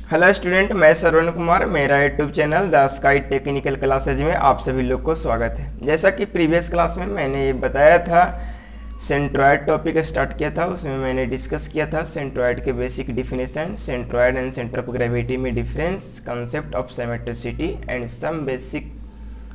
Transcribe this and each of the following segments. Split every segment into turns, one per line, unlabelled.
Hello student, मैं श्रवण कुमार। मेरा YouTube channel the sky technical classes में आप सभी लोग को स्वागत है। जैसा कि प्रीवियस क्लास में मैंने ये बताया था, सेंट्रॉयड टॉपिक स्टार्ट किया था, उसमें मैंने डिस्कस किया था सेंट्रॉयड के basic definition, centroid and centre of gravity में difference, concept of symmetricity and some basic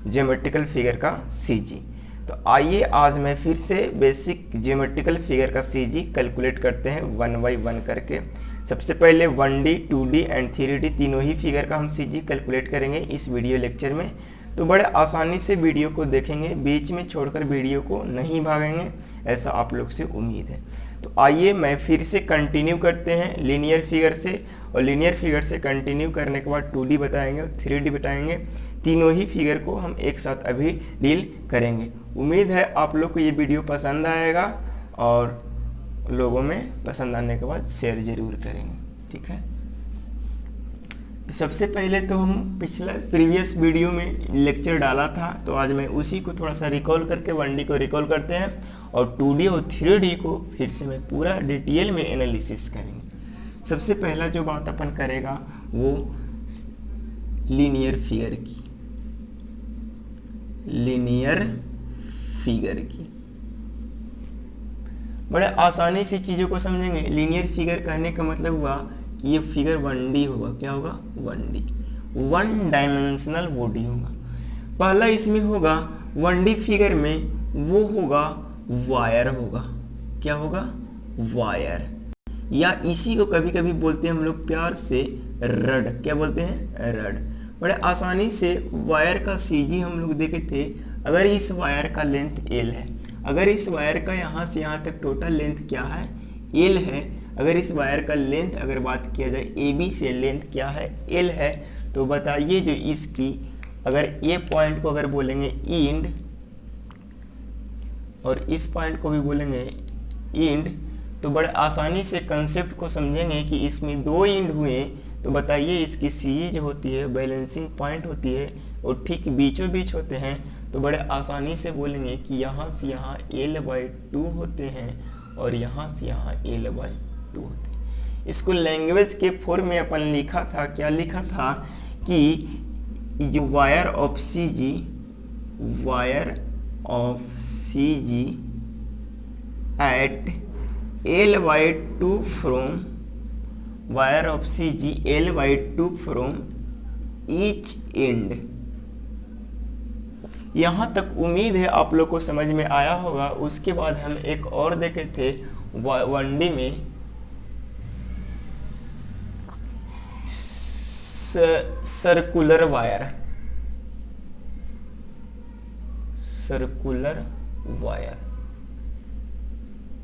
geometrical figure का सीजी। तो आइए आज मैं फिर से बेसिक ज्योमेट्रिकल फिगर का सीजी कैलकुलेट करते हैं 1 बाई 1 करके। सबसे पहले 1D, 2D एंड 3D तीनों ही फिगर का हम सीजी कैलकुलेट करेंगे इस वीडियो लेक्चर में। तो बड़े आसानी से वीडियो को देखेंगे, बीच में छोड़कर वीडियो को नहीं भागेंगे, ऐसा आप लोग से उम्मीद है। तो आइए मैं फिर से कंटिन्यू करते हैं लीनियर फिगर से, और लीनियर फिगर से कंटिन्यू करने के बाद 2D बताएंगे और 3D बताएंगे। तीनों ही फिगर को हम एक साथ अभी डील करेंगे। उम्मीद है आप लोग को ये वीडियो पसंद आएगा और लोगों में पसंद आने के बाद शेयर जरूर करेंगे, ठीक है। तो सबसे पहले तो हम पिछला प्रीवियस वीडियो में लेक्चर डाला था, तो आज मैं उसी को थोड़ा सा रिकॉल करके 1D को रिकॉल करते हैं और 2D और 3D को फिर से मैं पूरा डिटेल में एनालिसिस करेंगे। सबसे पहला जो बात अपन करेगा वो लीनियर फिगर की, लीनियर फिगर की। बड़े आसानी से चीज़ों को समझेंगे। लीनियर फिगर कहने का मतलब हुआ कि ये फिगर 1D होगा। क्या होगा? 1D, वन डायमेंशनल बॉडी होगा। पहला इसमें होगा 1D फिगर में वो होगा वायर होगा। क्या होगा? वायर, या इसी को कभी कभी बोलते हैं हम लोग प्यार से रड। क्या बोलते हैं? रड। बड़े आसानी से वायर का सीजी हम लोग देखे थे। अगर इस वायर का लेंथ L है, अगर इस वायर का यहाँ से यहाँ तक टोटल लेंथ क्या है? L है। अगर इस वायर का लेंथ अगर बात किया जाए AB से लेंथ क्या है? L है। तो बताइए जो इसकी अगर A पॉइंट को अगर बोलेंगे इंड और इस पॉइंट को भी बोलेंगे इंड, तो बड़े आसानी से कंसेप्ट को समझेंगे कि इसमें दो इंड हुए। तो बताइए इसकी CG जो होती है, बैलेंसिंग पॉइंट होती है, वो ठीक बीचों बीच होते हैं। तो बड़े आसानी से बोलेंगे कि यहाँ से यहाँ L/2 होते हैं और यहाँ से यहाँ L/2 होते हैं। इसको लैंग्वेज के फॉर्म में अपन लिखा था। क्या लिखा था? कि जो wire of CG, wire of CG at L/2 from, wire of CG L/2 from each end. यहाँ तक उम्मीद है आप लोग को समझ में आया होगा। उसके बाद हम एक और देखे थे 1D में सर्कुलर वायर, सर्कुलर वायर,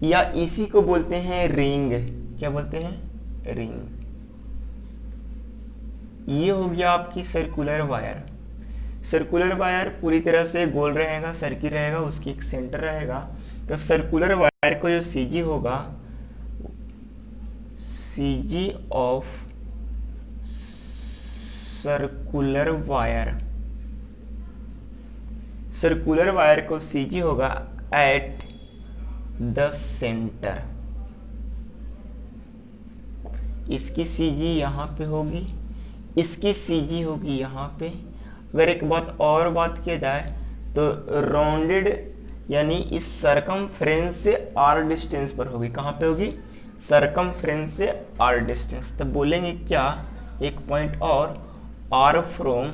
या इसी को बोलते हैं रिंग। क्या बोलते हैं? रिंग। ये हो गया आपकी सर्कुलर वायर। सर्कुलर वायर पूरी तरह से गोल रहेगा, सर्किल रहेगा, उसकी एक सेंटर रहेगा। तो सर्कुलर वायर को जो CG होगा, CG of circular wire, circular wire को CG होगा एट द सेंटर। इसकी CG यहाँ पे होगी, इसकी CG होगी यहाँ पे। अगर एक बात और बात किया जाए तो राउंडेड यानी इस सरकमफ्रेंस से R डिस्टेंस पर होगी। कहाँ पे होगी? सरकमफ्रेंस से R डिस्टेंस। तब बोलेंगे क्या? एक पॉइंट और, R from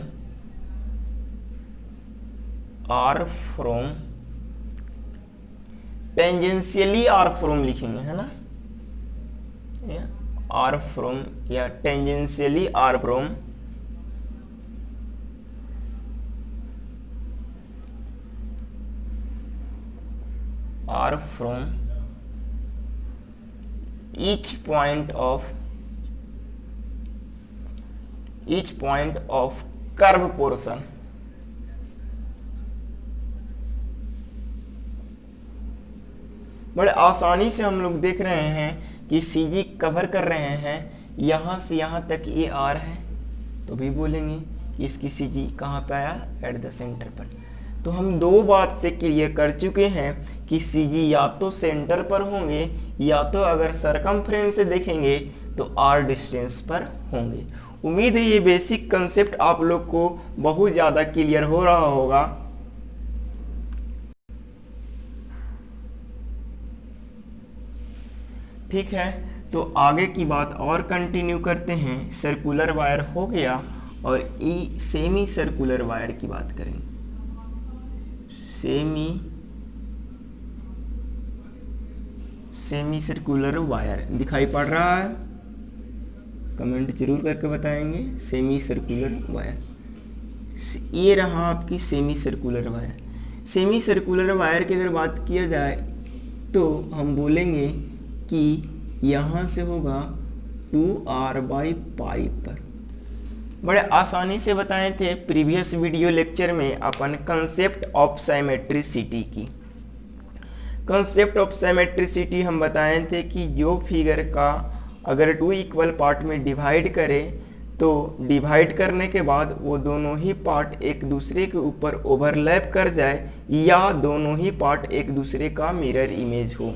tangentially R from लिखेंगे, है ना? R फ्रॉम या tangentially R from R from each point of curve portion। बड़े आसानी से हम लोग देख रहे हैं कि CG कवर कर रहे हैं यहाँ से यहाँ तक। ये R है तो भी बोलेंगे कि इसकी CG कहाँ पे आया? एट द सेंटर पर। तो हम दो बात से क्लियर कर चुके हैं कि CG या तो सेंटर पर होंगे, या तो अगर सरकमफ्रेंस से देखेंगे तो r डिस्टेंस पर होंगे। उम्मीद है ये बेसिक कंसेप्ट आप लोग को बहुत ज़्यादा क्लियर हो रहा होगा। ठीक है, तो आगे की बात और कंटिन्यू करते हैं। सर्कुलर वायर हो गया और सेमी सर्कुलर वायर की बात करें। सेमी सर्कुलर वायर दिखाई पड़ रहा है? कमेंट जरूर करके बताएंगे। सेमी सर्कुलर वायर, ये रहा आपकी semi circular wire. Semi circular wire की अगर बात किया जाए तो हम बोलेंगे कि यहाँ से होगा 2r/π पर। बड़े आसानी से बताए थे प्रीवियस वीडियो लेक्चर में अपन कंसेप्ट ऑफ सिमेट्रिसिटी की। कंसेप्ट ऑफ सिमेट्रिसिटी हम बताए थे कि जो फिगर का अगर 2 इक्वल पार्ट में डिवाइड करें तो डिवाइड करने के बाद वो दोनों ही पार्ट एक दूसरे के ऊपर ओवरलैप कर जाए या दोनों ही पार्ट एक दूसरे का मिरर इमेज हो,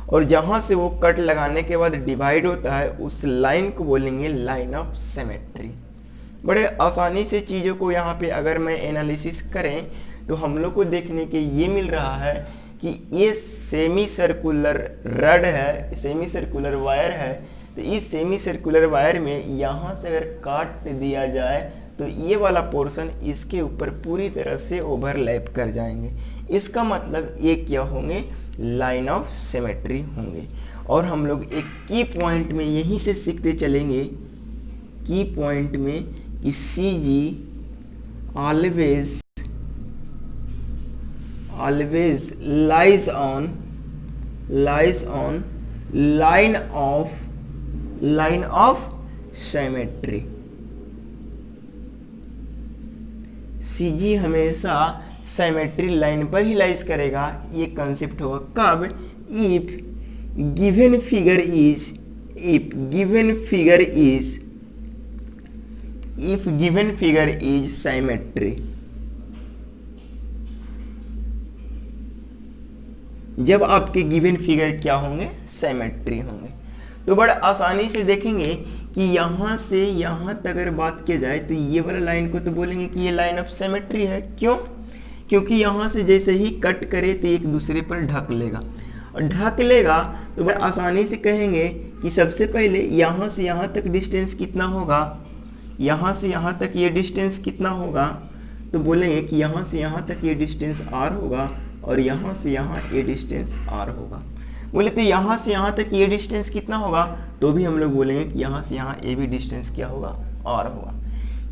और जहाँ से वो कट लगाने के बाद डिवाइड होता है उस लाइन को बोलेंगे लाइन ऑफ सिमेट्री। बड़े आसानी से चीज़ों को यहाँ पे अगर मैं एनालिसिस करें तो हम लोग को देखने के ये मिल रहा है कि ये सेमी सर्कुलर रड है, सेमी सर्कुलर वायर है। तो इस सेमी सर्कुलर वायर में यहाँ से अगर काट दिया जाए तो ये वाला पोर्शन इसके ऊपर पूरी तरह से ओवरलैप कर जाएंगे। इसका मतलब ये क्या होंगे? लाइन ऑफ सिमेट्री होंगे। और हम लोग एक की पॉइंट में यहीं से सीखते चलेंगे, की पॉइंट में कि CG always lies on line of symmetry। CG हमेशा सिमेट्री लाइन पर ही लाइज करेगा। ये कंसेप्ट होगा कब? If given figure is symmetry. जब आपके गिवन फिगर क्या होंगे? सिमेट्री होंगे। तो बड़ा आसानी से देखेंगे कि यहाँ से यहाँ तक अगर बात किया जाए तो ये वाला लाइन को तो बोलेंगे कि ये लाइन ऑफ सिमेट्री है। क्यों? क्योंकि यहाँ से जैसे ही कट करे तो एक दूसरे पर ढक लेगा, और ढक लेगा तो बड़ा आसानी से कहेंगे कि सबसे पहले यहाँ से यहाँ तक डिस्टेंस कितना होगा, यहाँ से यहाँ तक ये डिस्टेंस कितना होगा, तो बोलेंगे कि यहाँ से यहाँ तक ये डिस्टेंस r होगा और यहाँ से यहाँ ये डिस्टेंस r होगा। बोले तो यहाँ से यहाँ तक ये डिस्टेंस कितना होगा, तो भी हम लोग बोलेंगे कि यहाँ से यहाँ ये भी डिस्टेंस क्या होगा? r होगा।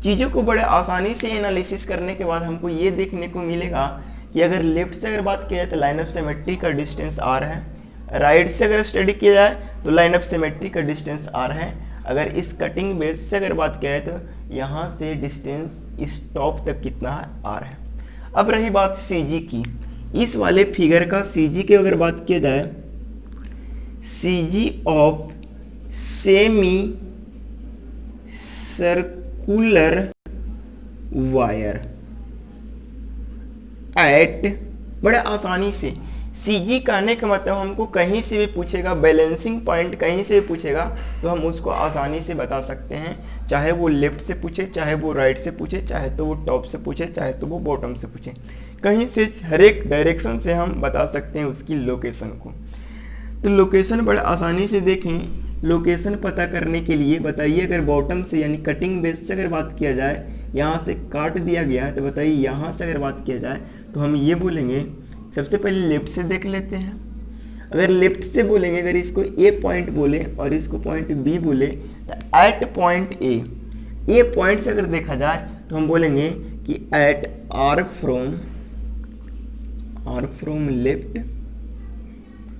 चीज़ों को बड़े आसानी से एनालिसिस करने के बाद हमको ये देखने को मिलेगा कि अगर लेफ्ट से अगर बात किया जाए तो लाइन ऑफ सिमेट्री का डिस्टेंस r है, राइट से अगर स्टडी किया जाए तो लाइन ऑफ सिमेट्री का डिस्टेंस r है। अगर इस कटिंग बेस से अगर बात किया जाए तो यहाँ से डिस्टेंस इस टॉप तक कितना है? r है। अब रही बात CG की, इस वाले फिगर का CG की अगर बात किया जाए, CG of semi circular wire eight, बड़ा आसानी से CG कहने का मतलब हमको कहीं से भी पूछेगा, बैलेंसिंग पॉइंट कहीं से भी पूछेगा तो हम उसको आसानी से बता सकते हैं। चाहे वो लेफ्ट से पूछे, चाहे वो राइट से पूछे, चाहे तो वो टॉप से पूछे, चाहे तो वो बॉटम से पूछे, कहीं से हर एक डायरेक्शन से हम बता सकते हैं उसकी लोकेशन को। तो लोकेशन बड़ा आसानी से देखें। लोकेशन पता करने के लिए बताइए, अगर बॉटम से यानी कटिंग बेस से अगर बात किया जाए, यहाँ से काट दिया गया तो बताइए यहाँ से अगर बात किया जाए तो हम ये बोलेंगे, सबसे पहले लेफ्ट से देख लेते हैं। अगर लेफ्ट से बोलेंगे, अगर इसको A पॉइंट बोले और इसको पॉइंट B बोले, तो एट पॉइंट A पॉइंट से अगर देखा जाए तो हम बोलेंगे कि एट R फ्रॉम लेफ्ट,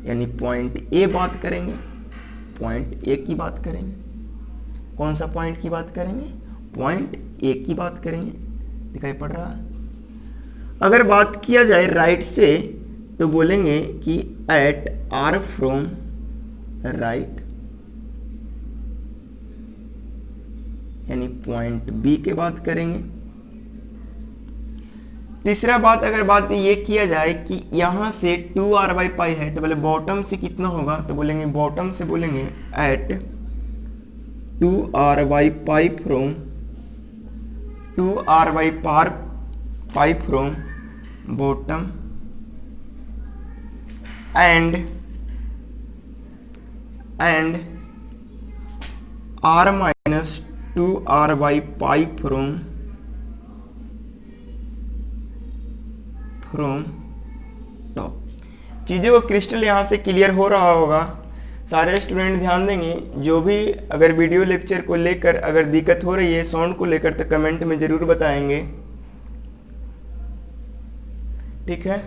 यानी पॉइंट A बात करेंगे, पॉइंट A की बात करेंगे। कौन सा पॉइंट की बात करेंगे? पॉइंट A की बात करेंगे। दिखाई पड़ रहा है? अगर बात किया जाए राइट से तो बोलेंगे कि एट R फ्रॉम राइट, यानी पॉइंट B के बात करेंगे। तीसरा बात, अगर बात ये किया जाए कि यहाँ से 2r/π है तो बोले बॉटम से कितना होगा, तो बोलेंगे बॉटम से बोलेंगे eight 2r pipe from bottom and r minus 2r pipe from top. चीज़ों को क्रिस्टल यहाँ से क्लियर हो रहा होगा। सारे स्टूडेंट ध्यान देंगे, जो भी अगर वीडियो लेक्चर को लेकर अगर दिक्कत हो रही है साउंड को लेकर तो कमेंट में ज़रूर बताएंगे, ठीक है।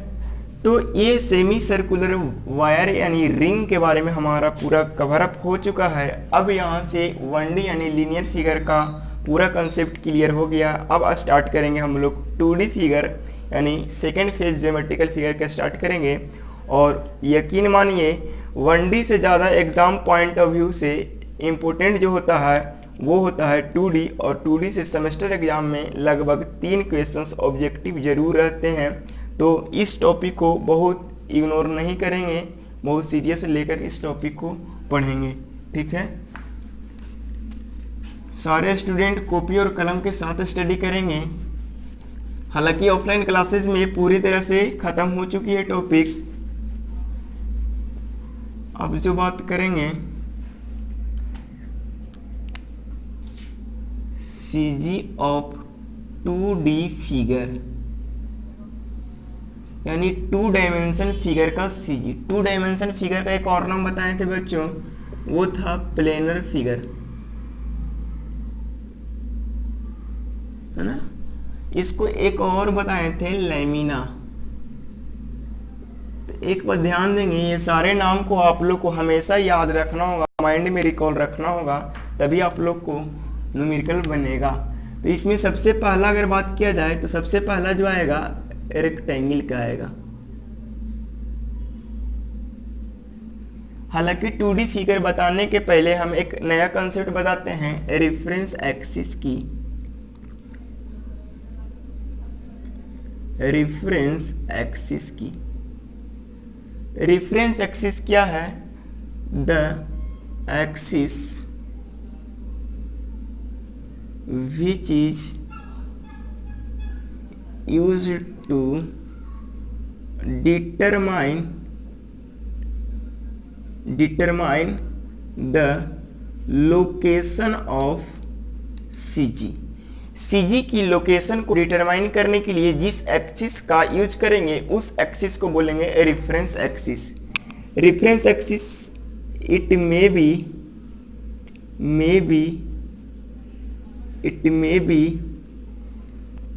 तो ये सेमी सर्कुलर वायर यानी रिंग के बारे में हमारा पूरा कवर अप हो चुका है। अब यहाँ से 1D यानी लीनियर फिगर का पूरा कंसेप्ट क्लियर हो गया। अब स्टार्ट करेंगे हम लोग 2D फिगर यानी सेकेंड फेज ज्योमेट्रिकल फिगर का स्टार्ट करेंगे। और यकीन मानिए 1D से ज़्यादा एग्ज़ाम पॉइंट ऑफ व्यू से इम्पोर्टेंट जो होता है वो होता है 2D, और 2D से सेमेस्टर एग्ज़ाम में लगभग 3 क्वेश्चंस ऑब्जेक्टिव जरूर रहते हैं। तो इस टॉपिक को बहुत इग्नोर नहीं करेंगे, बहुत सीरियस लेकर इस टॉपिक को पढ़ेंगे, ठीक है। सारे स्टूडेंट कॉपी और कलम के साथ स्टडी करेंगे। हालांकि ऑफलाइन क्लासेस में पूरी तरह से ख़त्म हो चुकी है टॉपिक। अब जो बात करेंगे CG ऑफ 2D फिगर यानी 2 डायमेंशन फिगर का CG। 2 डायमेंशन फिगर का एक और नाम बताए थे बच्चों, वो था प्लेनर फिगर, है ना। इसको एक और बताए थे लैमिना। एक बार ध्यान देंगे, ये सारे नाम को आप लोग को हमेशा याद रखना होगा, माइंड में रिकॉल रखना होगा, तभी आप लोग को न्यूमेरिकल बनेगा। तो इसमें सबसे पहला अगर बात किया जाए तो सबसे पहला जो आएगा रेक्टेंगल का आएगा। हालांकि 2D फिगर बताने के पहले हम एक नया कंसेप्ट बताते हैं रेफरेंस एक्सिस की। रेफरेंस एक्सिस की रेफरेंस एक्सिस क्या है? The axis which is used to determine the location of CG। CG की लोकेशन को डिटरमाइन करने के लिए जिस एक्सिस का यूज करेंगे उस एक्सिस को बोलेंगे reference axis. Reference axis it may be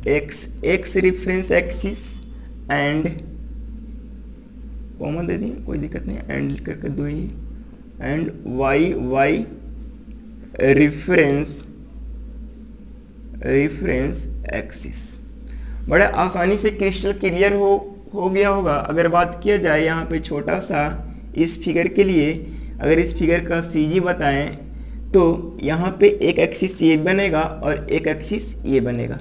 x reference axis and common दे दिए, कोई दिक्कत नहीं, एंड करके दो ही, एंड y रेफरेंस एक्सिस। बड़ा आसानी से क्रिस्टल क्लियर हो गया होगा। अगर बात किया जाए यहाँ पे छोटा सा इस फिगर के लिए, अगर इस फिगर का CG बताएं तो यहाँ पे एक एक्सिस ये बनेगा और एक एक्सिस ये बनेगा।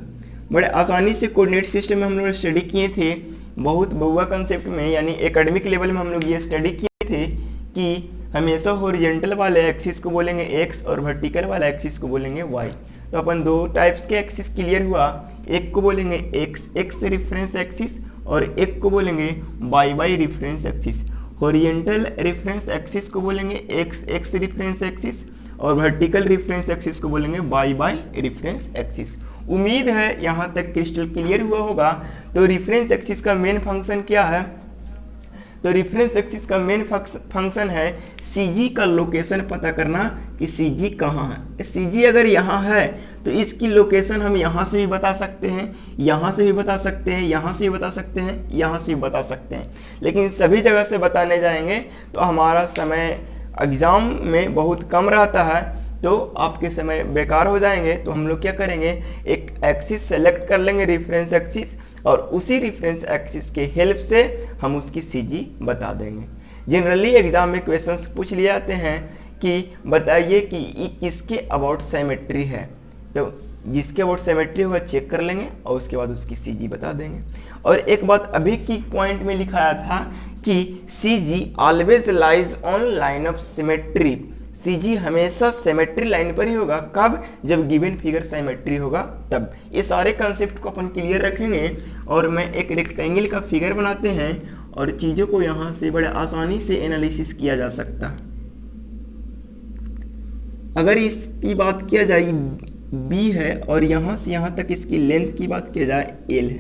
बड़े आसानी से कोऑर्डिनेट सिस्टम में हम लोग स्टडी किए थे, बहुत बहुआ कंसेप्ट में यानी एकेडमिक लेवल में हम लोग ये स्टडी किए थे कि हमेशा हॉरिजॉन्टल वाले एक्सिस को बोलेंगे x और वर्टिकल वाला एक्सिस को बोलेंगे y। तो अपन दो टाइप्स के एक्सिस क्लियर हुआ, एक को बोलेंगे x रेफरेंस एक्सिस और एक को बोलेंगे y reference axis. Horizontal reference axis को बोलेंगे x रेफरेंस एक्सिस और वर्टिकल रेफरेंस एक्सिस को बोलेंगे y रेफरेंस एक्सिस। उम्मीद है यहाँ तक क्रिस्टल क्लियर हुआ होगा। तो रेफरेंस एक्सिस का मेन फंक्शन क्या है? तो रेफरेंस एक्सिस का मेन फंक्शन है CG का लोकेशन पता करना कि CG कहाँ है। CG अगर यहाँ है तो इसकी लोकेशन हम यहाँ से भी बता सकते हैं, यहाँ से भी बता सकते हैं, यहाँ से भी बता सकते हैं, यहाँ से भी बता सकते हैं, लेकिन सभी जगह से बताने जाएंगे तो हमारा समय एग्जाम में बहुत कम रहता है, तो आपके समय बेकार हो जाएंगे। तो हम लोग क्या करेंगे, एक एक्सिस सेलेक्ट कर लेंगे रेफरेंस एक्सिस, और उसी रेफरेंस एक्सिस के हेल्प से हम उसकी CG बता देंगे। जनरली एग्जाम में क्वेश्चंस पूछ लिए जाते हैं कि बताइए कि ये किसके अबाउट सिमेट्री है, तो जिसके अबाउट सिमेट्री होगा चेक कर लेंगे और उसके बाद उसकी CG बता देंगे। और एक बात अभी की पॉइंट में लिखाया था कि CG always lies on line of symmetry. CG हमेशा सिमेट्री लाइन पर ही होगा। कब? जब गिवन फिगर सिमेट्री होगा तब। ये सारे कंसेप्ट को अपन क्लियर रखेंगे और मैं एक रेक्टेंगल का फिगर बनाते हैं और चीज़ों को यहाँ से बड़े आसानी से एनालिसिस किया जा सकता है। अगर इसकी बात किया जाए B है और यहाँ से यहाँ तक इसकी लेंथ की बात किया जाए L है।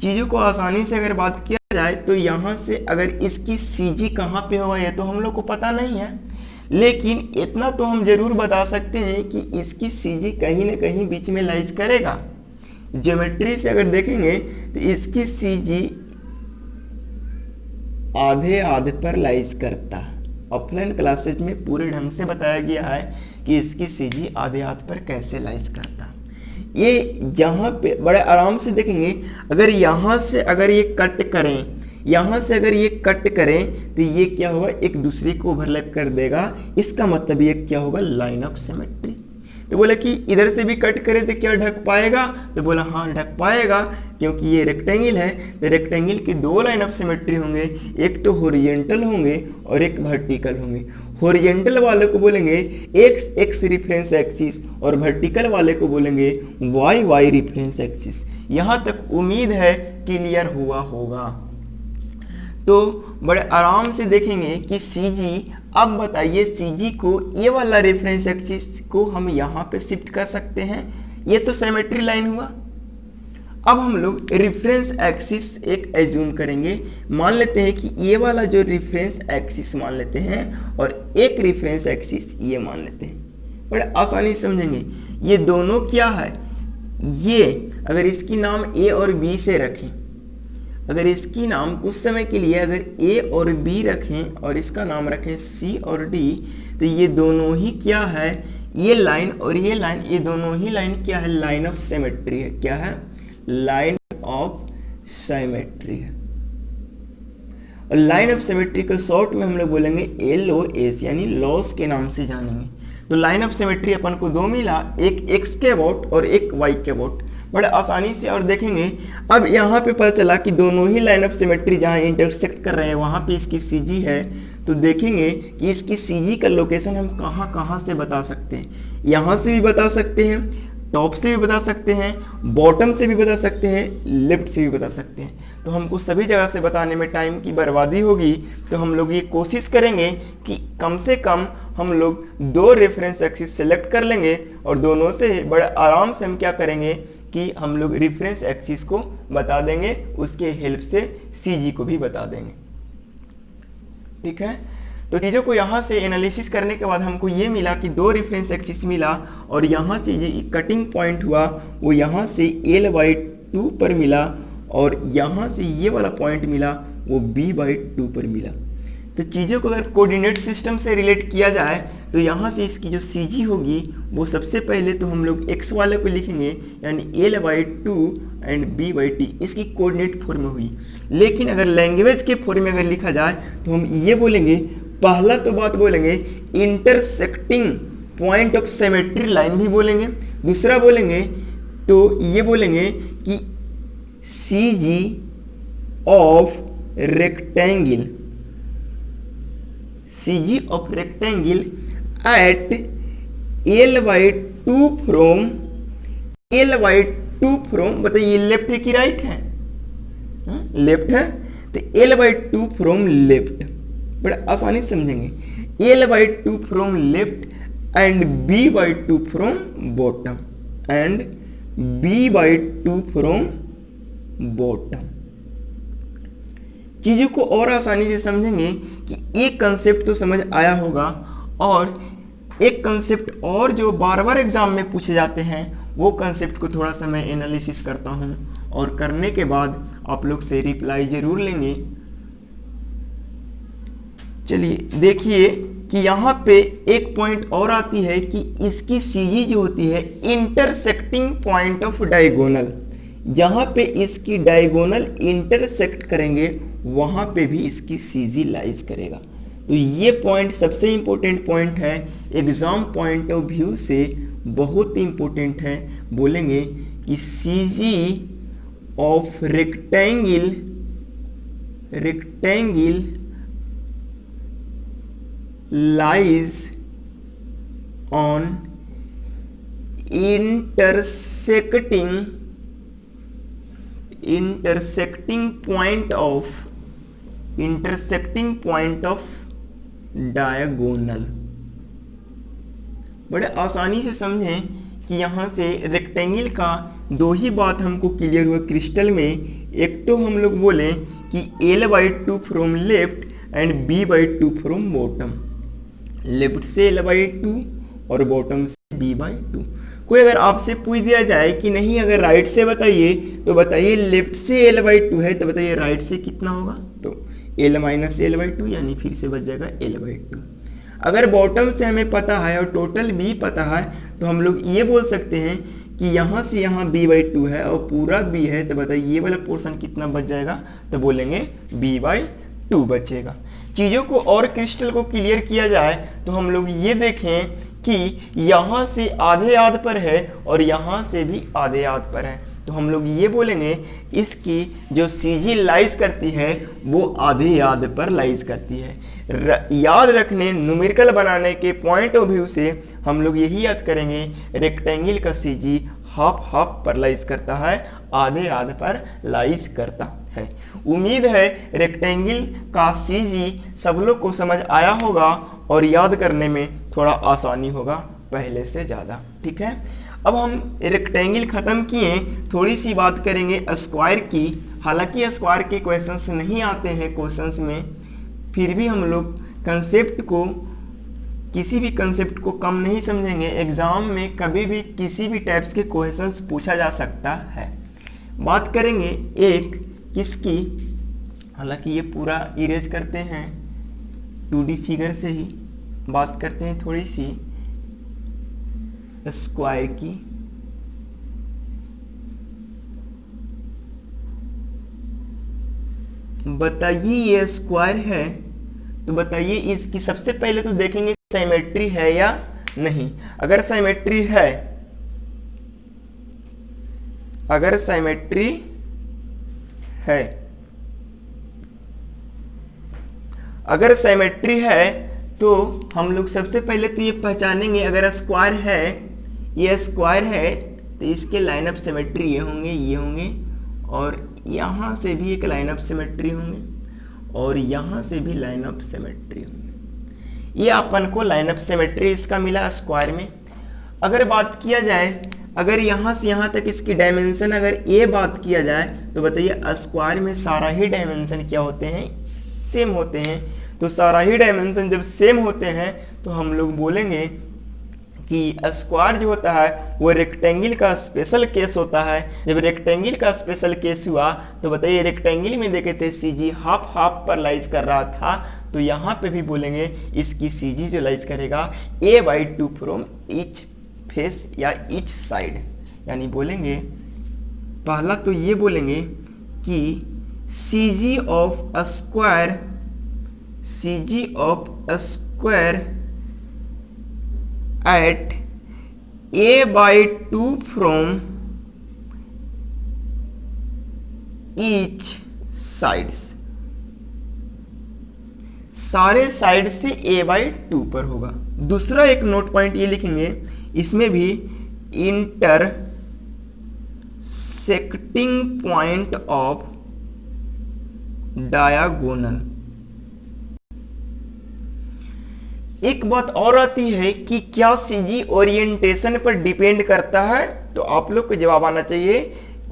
चीज़ों को आसानी से अगर बात किया जाए तो यहाँ से अगर इसकी CG कहाँ पे होगा ये तो हम लोग को पता नहीं है, लेकिन इतना तो हम जरूर बता सकते हैं कि इसकी CG कहीं ना कहीं बीच में लाइज करेगा। ज्योमेट्री से अगर देखेंगे तो इसकी CG आधे पर लाइज करता है। ऑफलाइन क्लासेज में पूरे ढंग से बताया गया है कि इसकी CG आधे पर कैसे लाइज करता है। ये जहाँ पे बड़े आराम से देखेंगे, अगर यहाँ से अगर ये कट करें, यहाँ से अगर ये कट करें तो ये क्या होगा, एक दूसरे को ओवरलैप कर देगा। इसका मतलब ये क्या होगा, लाइन ऑफ सिमेट्री। तो बोला कि इधर से भी कट करें तो क्या ढक पाएगा, तो बोला हाँ ढक पाएगा, क्योंकि ये रेक्टेंगल है तो रेक्टेंगल की दो लाइन ऑफ सिमेट्री होंगे, एक तो हॉरिजॉन्टल होंगे और एक वर्टिकल होंगे। हॉरिजॉन्टल वाले को बोलेंगे एक्स एक्स रिफरेंस एक्सिस और वर्टिकल वाले को बोलेंगे वाई वाई रिफरेंस एक्सिस। यहाँ तक उम्मीद है क्लियर हुआ होगा। तो बड़े आराम से देखेंगे कि CG, अब बताइए CG को ये वाला रेफरेंस एक्सिस को हम यहाँ पे शिफ्ट कर सकते हैं, ये तो सिमेट्री लाइन हुआ। अब हम लोग रेफरेंस एक्सिस एक एज्यूम करेंगे, मान लेते हैं कि ये वाला जो रेफरेंस एक्सिस मान लेते हैं और एक रेफरेंस एक्सिस ये मान लेते हैं। बड़े आसानी से समझेंगे ये दोनों क्या है। ये अगर इसकी नाम A और B से रखें, अगर इसकी नाम उस समय के लिए अगर A और B रखें और इसका नाम रखें C और D, तो ये दोनों ही क्या है, ये लाइन और ये लाइन, ये दोनों ही लाइन क्या है, लाइन ऑफ सिमेट्री है। क्या है, लाइन ऑफ सिमेट्री है। और लाइन ऑफ सिमेट्री को शॉर्ट में हम लोग बोलेंगे LOS, यानी लॉस के नाम से जानेंगे। तो लाइन ऑफ सिमेट्री अपन को दो मिला, एक x के अबाउट और एक y के अबाउट। बड़े आसानी से और देखेंगे, अब यहाँ पे पता चला कि दोनों ही लाइन ऑफ सिमेट्री जहाँ इंटरसेक्ट कर रहे हैं वहाँ पे इसकी CG है। तो देखेंगे कि इसकी CG का लोकेशन हम कहाँ से बता सकते हैं। यहाँ से भी बता सकते हैं, टॉप से भी बता सकते हैं, बॉटम से भी बता सकते हैं, लेफ्ट से भी बता सकते हैं। तो हमको सभी जगह से बताने में टाइम की बर्बादी होगी, तो हम लोग ये कोशिश करेंगे कि कम से कम हम लोग दो रेफरेंस एक्सिस सेलेक्ट कर लेंगे और दोनों से बड़े आराम से हम क्या करेंगे कि हम लोग रेफरेंस एक्सिस को बता देंगे, उसके हेल्प से CG को भी बता देंगे। ठीक है, तो चीज़ों को यहाँ से एनालिसिस करने के बाद हमको ये मिला कि दो रेफरेंस एक्सिस मिला और यहाँ से ये कटिंग पॉइंट हुआ वो यहाँ से L/2 पर मिला और यहाँ से ये वाला पॉइंट मिला वो B/2 पर मिला। तो चीज़ों को अगर कोऑर्डिनेट सिस्टम से रिलेट किया जाए तो यहाँ से इसकी जो CG होगी वो सबसे पहले तो हम लोग x वाले को लिखेंगे, यानी L/2 एंड B/t, इसकी कोऑर्डिनेट फॉर्म में हुई। लेकिन अगर लैंग्वेज के फॉर्म में अगर लिखा जाए तो हम ये बोलेंगे, पहला तो बात बोलेंगे intersecting point of symmetry line भी बोलेंगे। दूसरा बोलेंगे तो ये बोलेंगे कि CG of rectangle, CG of rectangle at L/2 from, बताइए लेफ्ट है कि राइट है, लेफ्ट है, तो L/2 फ्रॉम लेफ्ट। बड़ा आसानी से समझेंगे, L/2 from left and B/2 from bottom, and B/2 from bottom. चीजों को और आसानी से समझेंगे कि एक कंसेप्ट तो समझ आया होगा, और एक कंसेप्ट और जो बार बार एग्जाम में पूछे जाते हैं वो कंसेप्ट को थोड़ा सा मैं एनालिसिस करता हूं और करने के बाद आप लोग से रिप्लाई जरूर लेंगे। चलिए देखिए कि यहाँ पे एक पॉइंट और आती है कि इसकी CG जो होती है इंटरसेक्टिंग पॉइंट ऑफ डायगोनल, जहाँ पे इसकी डायगोनल इंटरसेक्ट करेंगे वहाँ पे भी इसकी CG लाइज करेगा। तो ये पॉइंट सबसे इम्पोर्टेंट पॉइंट है, एग्जाम पॉइंट ऑफ व्यू से बहुत इम्पोर्टेंट है। बोलेंगे कि CG of rectangle lies on intersecting point of diagonal। बड़े आसानी से समझें कि यहाँ से रेक्टेंगल का दो ही बात हमको क्लियर हुआ क्रिस्टल में। एक तो हम लोग बोले कि L/2 from left and B/2 from bottom, left से L/2 और बॉटम से B/2। कोई अगर आपसे पूछ दिया जाए कि नहीं अगर राइट से बताइए, तो बताइए लेफ्ट से L/2 है, तो बताइए राइट से कितना होगा, तो L माइनस L/2, यानी फिर से बच जाएगा L/2। अगर बॉटम से हमें पता है और टोटल B पता है, तो हम लोग ये बोल सकते हैं कि यहाँ से यहाँ B/2 है और पूरा B है, तो बताइए ये वाला पोर्शन कितना बच जाएगा, तो बोलेंगे B/2 बचेगा। चीज़ों को और क्रिस्टल को क्लियर किया जाए तो हम लोग ये देखें कि यहाँ से आधे याद पर है और यहाँ से भी आधे याद पर है, तो हम लोग ये बोलेंगे इसकी जो CG लाइज करती है वो आधे याद पर लाइज करती है। याद रखने न्यूमेरिकल बनाने के पॉइंट ऑफ व्यू से हम लोग यही याद करेंगे रेक्टेंगल का CG हाफ पर लाइज करता है, आधे याद पर लाइज करता है। उम्मीद है रेक्टेंगल का CG सब लोग को समझ आया होगा और याद करने में थोड़ा आसानी होगा पहले से ज़्यादा। ठीक है, अब हम रेक्टेंगल ख़त्म किए, थोड़ी सी बात करेंगे स्क्वायर की। हालांकि स्क्वायर के क्वेश्चंस नहीं आते हैं क्वेश्चंस में, फिर भी हम लोग किसी भी कंसेप्ट को कम नहीं समझेंगे। एग्ज़ाम में कभी भी किसी भी टाइप्स के क्वेश्चंस पूछा जा सकता है। बात करेंगे एक किसकी, हालांकि ये पूरा इरेज करते हैं 2D फिगर से ही, बात करते हैं थोड़ी सी स्क्वायर की। बताइए ये स्क्वायर है, तो बताइए इसकी सबसे पहले तो देखेंगे सिमेट्री है या नहीं। अगर सिमेट्री है, अगर सिमेट्री है तो हम लोग सबसे पहले तो ये पहचानेंगे अगर स्क्वायर है, ये स्क्वायर है तो इसके लाइन ऑफ सिमेट्री ये होंगे और यहाँ से भी एक लाइन ऑफ सिमेट्री होंगे और यहाँ से भी लाइन ऑफ सिमेट्री होंगे। ये अपन को लाइन ऑफ सिमेट्री इसका मिला स्क्वायर में। अगर बात किया जाए, अगर यहाँ से यहाँ तक इसकी डायमेंशन अगर ये बात किया जाए, तो बताइए स्क्वायर में सारा ही डायमेंशन क्या होते हैं, सेम होते हैं। तो सारा ही डायमेंशन जब सेम होते हैं तो हम लोग बोलेंगे कि स्क्वायर जो होता है वो रेक्टेंगल का स्पेशल केस होता है। जब रेक्टेंगल का स्पेशल केस हुआ तो बताइए रेक्टेंगल में देखे थे CG हाफ पर लाइज कर रहा था, तो यहाँ पे भी बोलेंगे इसकी CG जो लाइज करेगा A/2 फ्रॉम ईच फेस या ईच साइड। यानी बोलेंगे पहला तो ये बोलेंगे कि CG of square at A/2 from each sides, सारे साइड से A/2 पर होगा। दूसरा एक नोट पॉइंट ये लिखेंगे, इसमें भी इंटरसेक्टिंग पॉइंट ऑफ डायगोनल। एक बात और आती है कि क्या CG ओरिएंटेशन पर डिपेंड करता है, तो आप लोग को जवाब आना चाहिए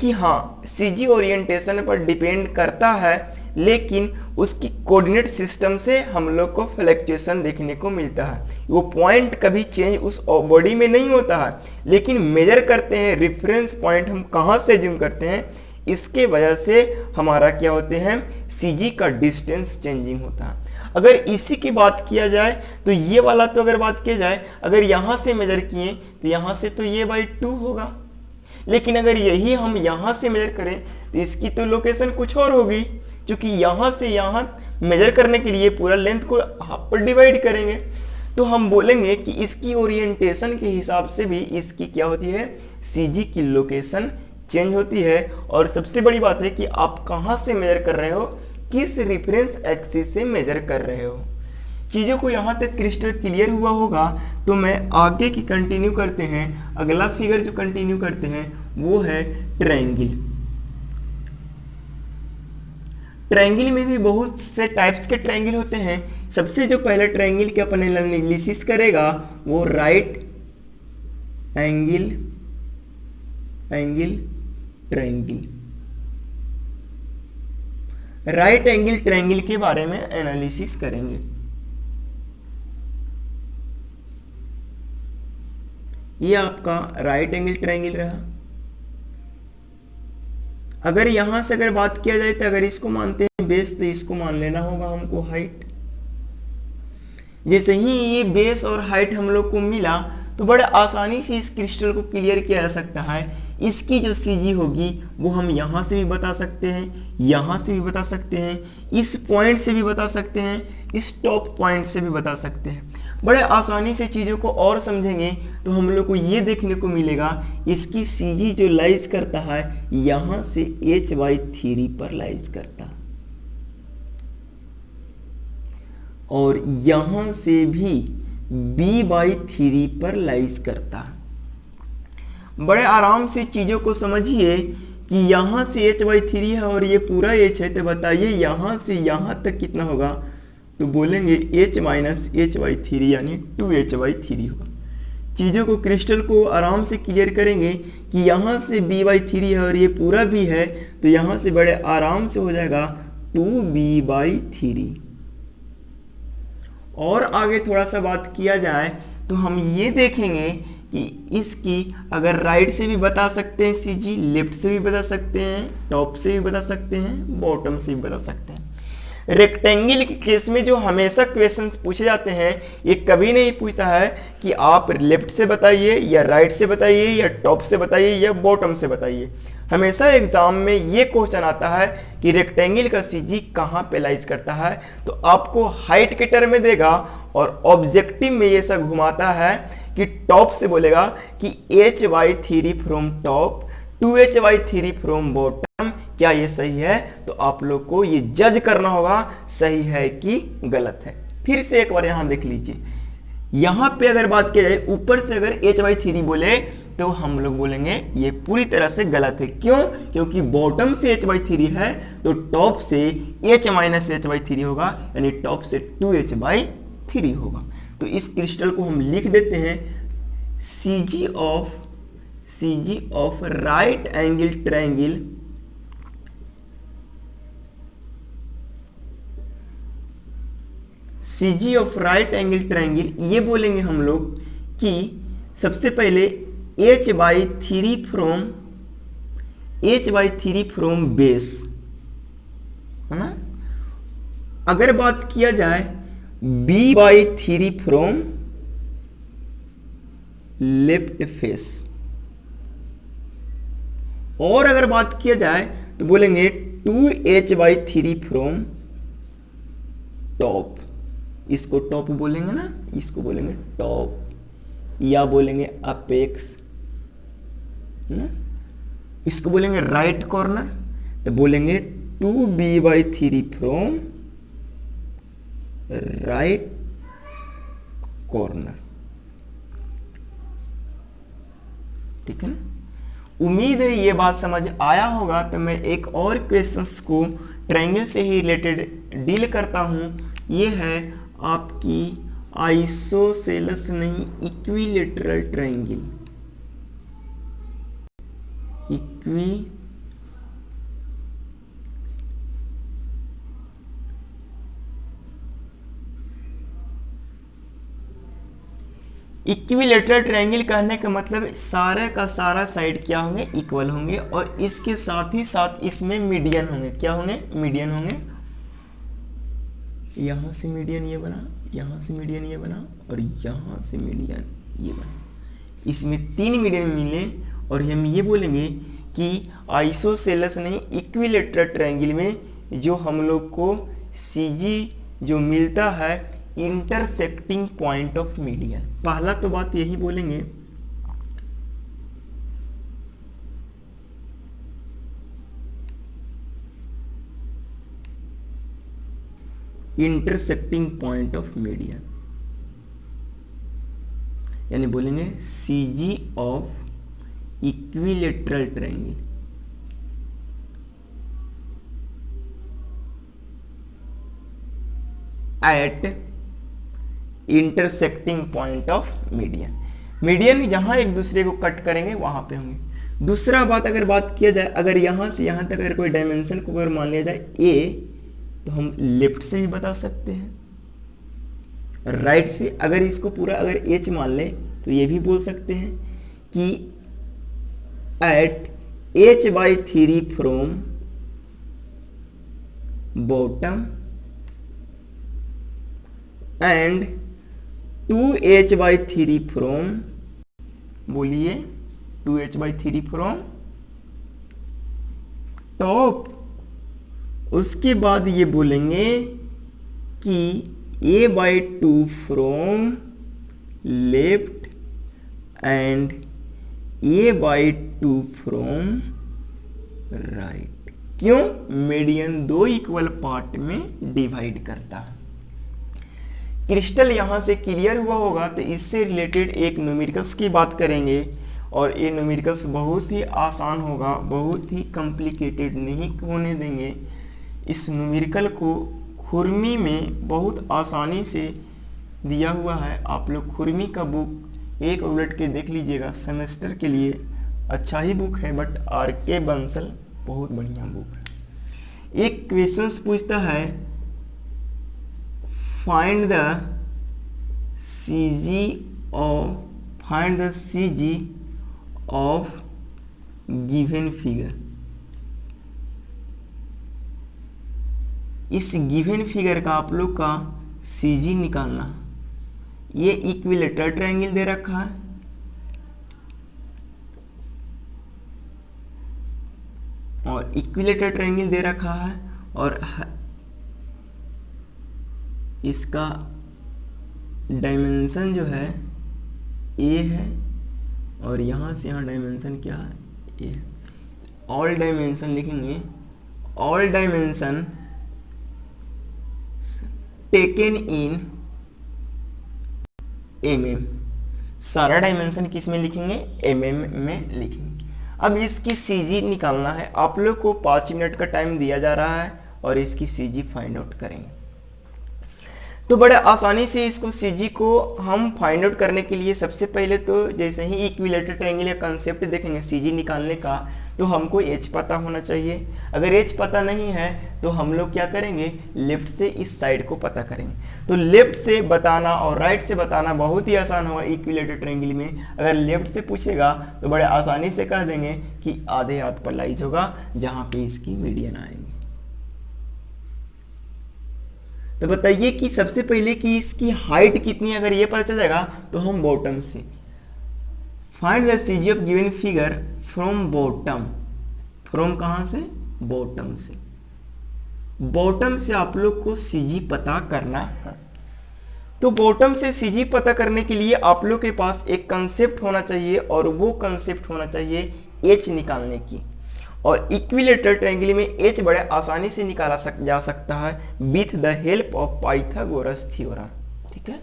कि हाँ CG ओरिएंटेशन पर डिपेंड करता है, लेकिन उसकी कोऑर्डिनेट सिस्टम से हम लोग को फ्लक्चुएशन देखने को मिलता है। वो पॉइंट कभी चेंज उस बॉडी में नहीं होता है, लेकिन मेजर करते हैं रेफरेंस पॉइंट हम कहाँ से जूम करते हैं, इसके वजह से हमारा क्या होते हैं CG का डिस्टेंस चेंजिंग होता है। अगर इसी की बात किया जाए तो ये वाला तो अगर बात किया जाए, अगर यहाँ से मेजर किए तो यहाँ से तो ये A/2 होगा, लेकिन अगर यही हम यहाँ से मेजर करें तो इसकी तो लोकेशन कुछ और होगी, क्योंकि यहाँ से यहाँ मेजर करने के लिए पूरा लेंथ को हाफ पर डिवाइड करेंगे। तो हम बोलेंगे कि इसकी ओरिएंटेशन के हिसाब से भी इसकी क्या होती है, CG की लोकेशन चेंज होती है। और सबसे बड़ी बात है कि आप कहाँ से मेजर कर रहे हो, किस रेफरेंस एक्सिस से मेजर कर रहे हो। चीज़ों को यहाँ तक क्रिस्टल क्लियर हुआ होगा तो मैं आगे की कंटिन्यू करते हैं। अगला फिगर जो कंटिन्यू करते हैं वो है ट्रायंगल। ट्रायंगल में भी बहुत से टाइप्स के ट्रायंगल होते हैं। सबसे जो पहला ट्रायंगल के अपन एनालिसिस करेगा वो right angle triangle. Right angle triangle के बारे में एनालिसिस करेंगे। ये आपका राइट एंगल ट्रायंगल रहा। अगर यहां से अगर बात किया जाए तो अगर इसको मानते हैं बेस तो इसको मान लेना होगा हमको हाइट। जैसे ही ये बेस और हाइट हम लोग को मिला तो बड़े आसानी से इस क्रिस्टल को क्लियर किया जा सकता है। इसकी जो सीजी होगी वो हम यहाँ से भी बता सकते हैं, यहाँ से भी बता सकते हैं, इस पॉइंट से भी बता सकते हैं, इस टॉप पॉइंट से भी बता सकते हैं। बड़े आसानी से चीज़ों को और समझेंगे तो हम लोग को ये देखने को मिलेगा इसकी सीजी जो लाइज करता है यहाँ से h/3 पर लाइज करता है और यहाँ से भी b/3 पर लाइज करता है। बड़े आराम से चीज़ों को समझिए कि यहाँ से h/3 है और ये पूरा h है, तो बताइए यहाँ से यहाँ तक कितना होगा, तो बोलेंगे h - h/3 यानी 2h/3 होगा। चीज़ों को क्रिस्टल को आराम से क्लियर करेंगे कि यहाँ से b/3 है और ये पूरा भी है, तो यहाँ से बड़े आराम से हो जाएगा 2b/3। और आगे थोड़ा सा बात किया जाए तो हम ये देखेंगे कि इसकी अगर राइट से भी बता सकते हैं सीजी, लेफ्ट से भी बता सकते हैं, टॉप से भी बता सकते हैं, बॉटम से भी बता सकते हैं। रेक्टेंगल के केस में जो हमेशा क्वेश्चंस पूछे जाते हैं ये कभी नहीं पूछता है कि आप लेफ्ट से बताइए या राइट से बताइए या टॉप से बताइए या बॉटम से बताइए। हमेशा एग्जाम में ये क्वेश्चन आता है कि रेक्टेंगल का सीजी कहाँ पे लाइज करता है, तो आपको हाइट के टर्म में देगा और ऑब्जेक्टिव में ये सब घुमाता है कि टॉप से बोलेगा कि h/3 from top, 2h/3 from bottom. क्या ये सही है? तो आप लोग को ये जज करना होगा सही है कि गलत है। फिर से एक बार यहाँ देख लीजिए, यहाँ पे अगर बात की जाए ऊपर से अगर h/3 बोले तो हम लोग बोलेंगे ये पूरी तरह से गलत है। क्यों? क्योंकि बॉटम से h/3 है तो टॉप से h - h/3 होगा, यानी टॉप से 2h/3 होगा। तो इस क्रिस्टल को हम लिख देते हैं CG of right angle triangle CG of right angle triangle. ये बोलेंगे हम लोग कि सबसे पहले h/3 फ्रॉम बेस, है ना। अगर बात किया जाए b/3 फ्रॉम लेफ्ट फेस, और अगर बात किया जाए तो बोलेंगे 2h/3 फ्रॉम टॉप। इसको टॉप बोलेंगे ना, इसको बोलेंगे टॉप, या बोलेंगे अपेक्स ना। इसको बोलेंगे राइट कॉर्नर, तो बोलेंगे 2b/3 फ्रॉम राइट कॉर्नर। ठीक है ना। उम्मीद है ये बात समझ आया होगा। तो मैं एक और क्वेश्चंस को ट्रायंगल से ही रिलेटेड डील करता हूं। ये है आपकी आइसोसेलस नहीं, इक्विलेटरल ट्रायंगल। इक्विलेटरल ट्रायंगल कहने का मतलब सारे का सारा साइड क्या होंगे, इक्वल होंगे, और इसके साथ ही साथ इसमें मीडियन होंगे। क्या होंगे? मीडियन होंगे। यहाँ से मीडियन ये बना, यहाँ से मीडियन ये बना, और यहाँ से मीडियन ये बना। इसमें 3 मीडियन मिले और हम ये बोलेंगे कि आइसोसेलस नहीं, इक्विलेटरल ट्रायंगल में जो हम लोग को सीजी जो मिलता है इंटरसेक्टिंग पॉइंट ऑफ मीडियन। पहला तो बात यही बोलेंगे इंटरसेक्टिंग पॉइंट ऑफ मीडियन, यानी बोलेंगे CG of equilateral triangle. At intersecting point of median, median जहां एक दूसरे को कट करेंगे वहां पे होंगे। दूसरा बात अगर बात किया जाए, अगर यहां से यहां तक अगर कोई डायमेंशन को अगर मान लिया जाए a, तो हम लेफ्ट से भी बता सकते हैं, राइट से अगर इसको पूरा अगर h मान ले तो ये भी बोल सकते हैं कि at h/3 from bottom end 2h/3 from, बोलिए 2h/3 फ्रॉम टॉप। उसके बाद ये बोलेंगे कि a/2 from left and a/2 from right. क्यों? मीडियन दो इक्वल पार्ट में डिवाइड करता है। क्रिस्टल यहाँ से क्लियर हुआ होगा, तो इससे रिलेटेड एक न्यूमेरिकल्स की बात करेंगे, और ये न्यूमेरिकल्स बहुत ही आसान होगा, बहुत ही कॉम्प्लिकेटेड नहीं होने देंगे। इस न्यूमेरिकल को खुरमी में बहुत आसानी से दिया हुआ है। आप लोग खुरमी का बुक एक उलट के देख लीजिएगा, सेमेस्टर के लिए अच्छा ही बुक है, बट RK बंसल बहुत बढ़िया बुक है। एक क्वेश्चंस पूछता है, find the CG of given figure. इस गिवन फिगर का आप लोग का CG निकालना। ये इक्विलेटरल ट्रायंगल दे रखा है, और इक्विलेटरल ट्रायंगल दे रखा है, और इसका डायमेंशन जो है A है, और यहाँ से यहाँ डायमेंशन क्या है? A है। ऑल डायमेंशन लिखेंगे, all dimension taken in mm। सारा डायमेंशन किस में लिखेंगे? mm में लिखेंगे। अब इसकी CG निकालना है। आप लोग को 5 मिनट का टाइम दिया जा रहा है, और इसकी CG फाइंड आउट करेंगे। तो बड़े आसानी से इसको CG को हम फाइंड आउट करने के लिए सबसे पहले तो जैसे ही इक्विलेटरल ट्रायंगल का कंसेप्ट देखेंगे CG निकालने का, तो हमको H पता होना चाहिए। अगर H पता नहीं है तो हम लोग क्या करेंगे? लेफ्ट से इस साइड को पता करेंगे। तो लेफ्ट से बताना और राइट से बताना बहुत ही आसान होगा इक्विलेटरल ट्रायंगल में। अगर लेफ्ट से पूछेगा तो बड़े आसानी से कह देंगे कि आधे हाथ पर लाइज होगा, जहाँ पे इसकी मीडियन आएंगे। तो बताइए कि सबसे पहले कि इसकी हाइट कितनी है। अगर ये पता चल जाएगा तो हम बॉटम से find the CG of given figure from bottom. From कहां से? बॉटम से। बॉटम से आप लोग को CG पता करना है। तो बॉटम से CG पता करने के लिए आप लोग के पास एक कंसेप्ट होना चाहिए, और वो कंसेप्ट होना चाहिए H निकालने की। और इक्विलेटरल ट्रायंगल में H बड़े आसानी से निकाला जा सकता है with the help of Pythagoras theorem. ठीक है,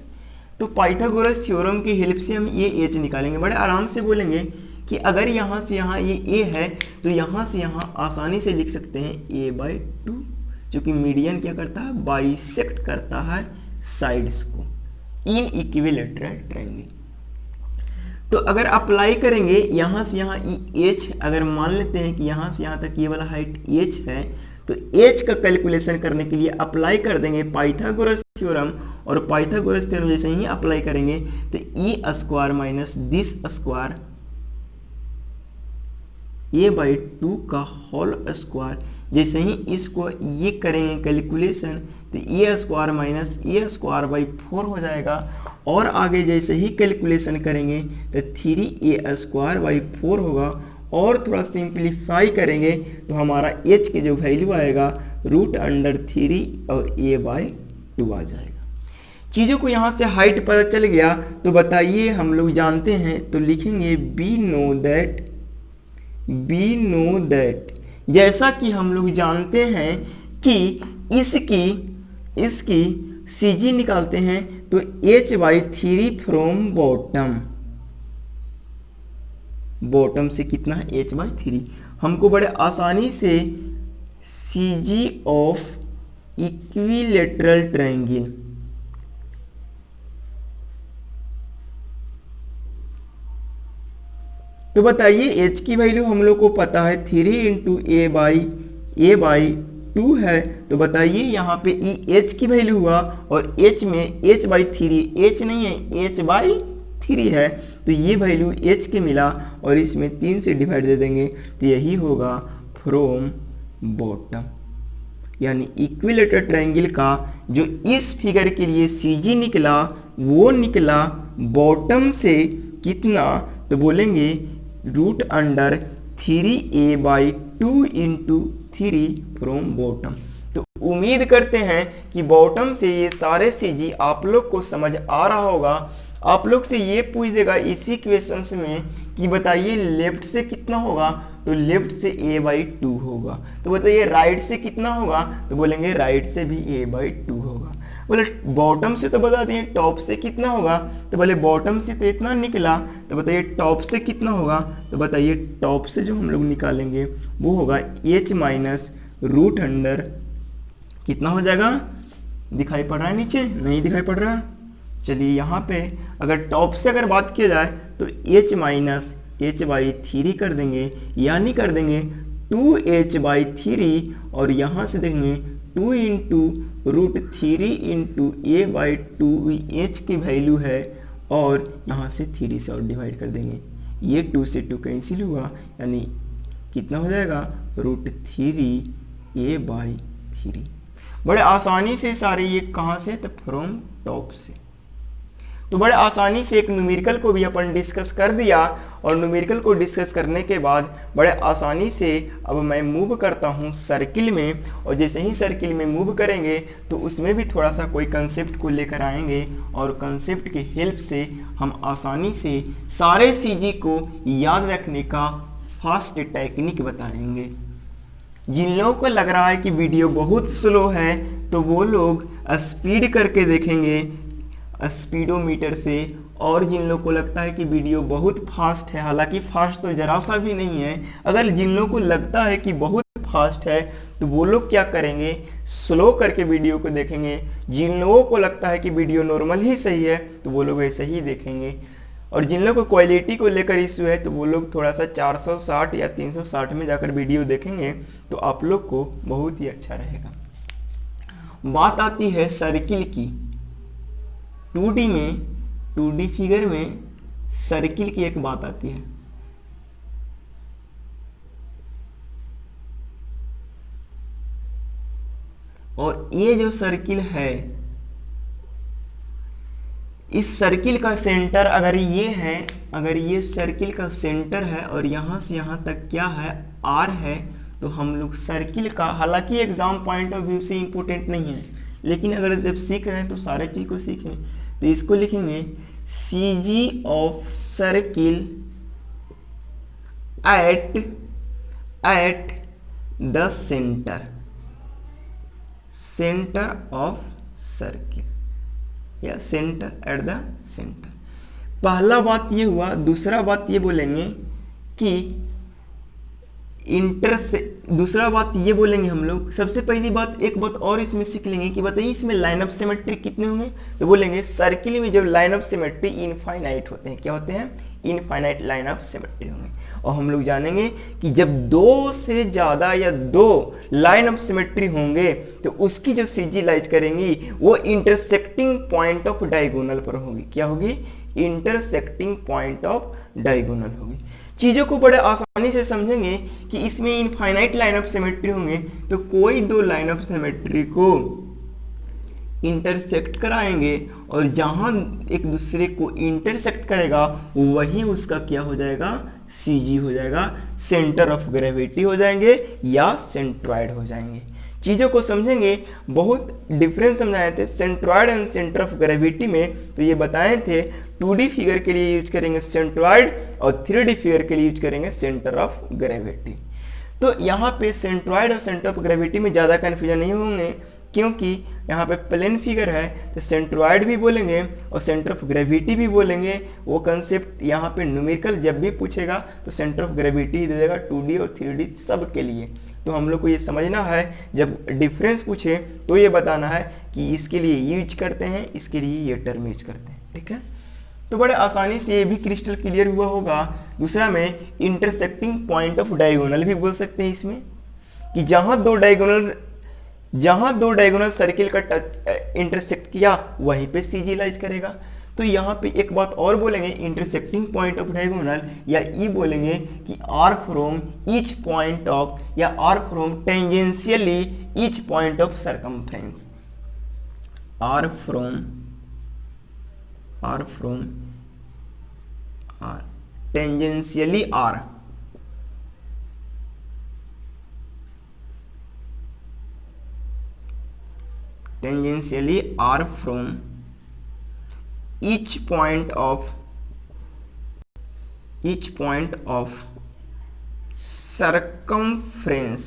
तो पाइथागोरस थ्योरम की हेल्प से हम ये H निकालेंगे। बड़े आराम से बोलेंगे कि अगर यहाँ से यहाँ ये A है, तो यहाँ से यहाँ आसानी से लिख सकते हैं A/2, क्योंकि मीडियन क्या करता है? बाइसेक्ट करता है साइड्स को इन इक्विलेटरल ट्रायंगल। तो अगर अप्लाई करेंगे यहाँ से यहाँ H, अगर मान लेते हैं कि यहाँ से यहाँ तक ये वाला हाइट H है, तो H का कैलकुलेशन करने के लिए अप्लाई कर देंगे पाइथागोरस थ्योरम। और पाइथागोरस थ्योरम जैसे ही अप्लाई करेंगे तो E² minus this square A/2 का होल स्क्वायर। जैसे ही इसको ये करेंगे कैलकुलेशन तो A² माइनस A²/4 हो जाएगा। और आगे जैसे ही कैलकुलेशन करेंगे तो 3A²/4 होगा। और थोड़ा सिंप्लीफाई करेंगे तो हमारा H के जो वैल्यू आएगा √3 और A/2 आ जाएगा। चीज़ों को यहाँ से हाइट पता चल गया, तो बताइए हम लोग जानते हैं, तो लिखेंगे बी नो दैट। जैसा कि हम लोग जानते हैं कि इसकी इसकी CG निकालते हैं तो h/3 फ्रॉम बॉटम से कितना है h/3। हमको बड़े आसानी से CG ऑफ इक्विलेटरल ट्रायंगल तो बताइए h की वैल्यू हम लोग को पता है 3 इंटू a/2 है। तो बताइए यहाँ पे h की वैल्यू हुआ और h में h/3 h नहीं है h/3 है तो ये वैल्यू h के मिला और इसमें 3 से डिवाइड दे देंगे तो यही होगा फ्रॉम बॉटम। यानी इक्विलेटरल ट्रायंगल का जो इस फिगर के लिए CG निकला वो निकला बॉटम से कितना, तो बोलेंगे √3a/2 इंटू 3 फ्रॉम बॉटम। तो उम्मीद करते हैं कि बॉटम से ये सारे CG आप लोग को समझ आ रहा होगा। आप लोग से ये पूछ देगा इसी क्वेश्चंस में कि बताइए लेफ्ट से कितना होगा, तो लेफ्ट से a/2 होगा। तो बताइए राइट से कितना होगा, तो बोलेंगे राइट से भी a/2 होगा। बोले बॉटम से तो बता दिए, टॉप से कितना होगा, तो बोले बॉटम से तो इतना निकला, तो बताइए टॉप से कितना होगा, तो बताइए टॉप से जो हम लोग निकालेंगे वो होगा h माइनस रूट अंडर कितना हो जाएगा, दिखाई पड़ रहा है नीचे, नहीं दिखाई पड़ रहा। चलिए यहाँ पे अगर टॉप से अगर बात किया जाए तो h माइनस h/3 कर देंगे, यानी कर देंगे 2h/3 और यहाँ से देंगे 2 इंटू √3 इंटू a/2 h की वैल्यू है और यहाँ से 3 से और डिवाइड कर देंगे। ये 2 से 2 कैंसिल हुआ यानी कितना हो जाएगा √3a/3। बड़े आसानी से सारे ये कहाँ से, तो फ्रॉम टॉप से। तो बड़े आसानी से एक न्यूमेरिकल को भी अपन डिस्कस कर दिया और न्यूमेरिकल को डिस्कस करने के बाद बड़े आसानी से अब मैं मूव करता हूँ सर्किल में। और जैसे ही सर्किल में मूव करेंगे तो उसमें भी थोड़ा सा कोई कंसेप्ट को लेकर आएंगे और कंसेप्ट की हेल्प से हम आसानी से सारे CG को याद रखने का फास्ट टेक्निक बताएंगे। जिन लोगों को लग रहा है कि वीडियो बहुत स्लो है तो वो लोग स्पीड करके देखेंगे स्पीडोमीटर से, और जिन लोगों को लगता है कि वीडियो बहुत फास्ट है, हालांकि फास्ट तो जरा सा भी नहीं है, अगर जिन लोगों को लगता है कि बहुत फास्ट है तो वो लोग क्या करेंगे, स्लो करके वीडियो को देखेंगे। जिन लोगों को लगता है कि वीडियो नॉर्मल ही सही है तो वो लोग ऐसे ही देखेंगे। और जिन लोगों को क्वालिटी को लेकर इशू है तो वो लोग थोड़ा सा 460 या 360 में जाकर वीडियो देखेंगे तो आप लोग को बहुत ही अच्छा रहेगा। बात आती है सर्किल की। 2D फिगर में सर्किल की एक बात आती है। और ये जो सर्किल है, इस सर्किल का सेंटर अगर ये है, अगर ये सर्किल का सेंटर है और यहाँ से यहाँ तक क्या है, R है, तो हम लोग सर्किल का, हालांकि एग्जाम पॉइंट ऑफ व्यू से इम्पोर्टेंट नहीं है, लेकिन अगर जब सीख रहे हैं तो सारे चीज़ को सीखें। तो इसको लिखेंगे CG of circle at the centre of circle या सेंटर एट द सेंटर। पहला बात ये हुआ। दूसरा बात ये बोलेंगे कि दूसरा बात ये बोलेंगे हम लोग, सबसे पहली बात एक बात और इसमें सीख लेंगे कि बताइए इसमें लाइन ऑफ सिमेट्री कितने होंगे, तो बोलेंगे सर्किल में जब लाइन ऑफ सिमेट्री इनफाइनाइट होते हैं, क्या होते हैं, इनफाइनाइट लाइन ऑफ सिमेट्री होंगे। और हम लोग जानेंगे कि जब 2 से ज़्यादा या 2 लाइन ऑफ सिमेट्री होंगे तो उसकी जो CG लाइज करेंगी वो इंटरसेक्टिंग पॉइंट ऑफ डायगोनल पर होगी। क्या होगी, इंटरसेक्टिंग पॉइंट ऑफ डायगोनल होगी। चीज़ों को बड़े आसानी से समझेंगे कि इसमें इनफाइनाइट लाइन ऑफ सिमेट्री होंगे तो कोई 2 लाइन ऑफ सिमेट्री को इंटरसेक्ट कराएंगे और जहां एक दूसरे को इंटरसेक्ट करेगा वही उसका क्या हो जाएगा, CG हो जाएगा, सेंटर ऑफ ग्रेविटी हो जाएंगे या सेंट्रॉइड हो जाएंगे। चीज़ों को समझेंगे, बहुत डिफरेंस समझाए थे centroid and centre of gravity में। तो ये बताए थे 2D फिगर के लिए यूज करेंगे सेंट्रॉइड और 3D फिगर के लिए यूज करेंगे सेंटर ऑफ ग्रेविटी। तो यहाँ पे सेंट्रॉइड और सेंटर ऑफ ग्रेविटी में ज़्यादा कन्फ्यूजन नहीं होंगे क्योंकि यहाँ पे प्लेन फिगर है तो सेंट्रोइड भी बोलेंगे और सेंटर ऑफ ग्रेविटी भी बोलेंगे। वो कंसेप्ट यहाँ पे न्यूमेरिकल जब भी पूछेगा तो सेंटर ऑफ ग्रेविटी ही दे देगा 2D और 3D सब के लिए। तो हम लोग को ये समझना है जब डिफरेंस पूछे तो ये बताना है कि इसके लिए यूज करते हैं, इसके लिए ये टर्म यूज करते हैं। ठीक है, तो बड़े आसानी से ये भी क्रिस्टल क्लियर हुआ होगा। दूसरा में इंटरसेक्टिंग पॉइंट ऑफ डायगोनल भी बोल सकते हैं इसमें, कि जहाँ दो डायगोनल सर्किल का टच इंटरसेक्ट किया वहीं पे सीजी लाइज करेगा। तो यहाँ पे एक बात और बोलेंगे, इंटरसेक्टिंग पॉइंट ऑफ डायगोनल, या ये बोलेंगे कि R from each point of, या R from tangentially each point of circumference. R from tangentially R, tangentially R from each point of circumference।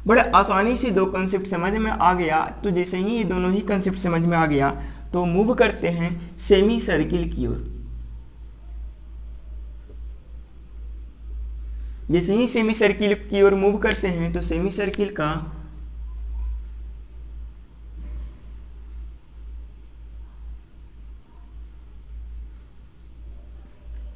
बड़े आसानी से दो कंसेप्ट समझ में आ गया। तो जैसे ही ये दोनों ही कंसेप्ट समझ में आ गया तो मूव करते हैं सेमी सर्किल की ओर। जैसे ही सेमी सर्किल की ओर मूव करते हैं तो सेमी सर्किल का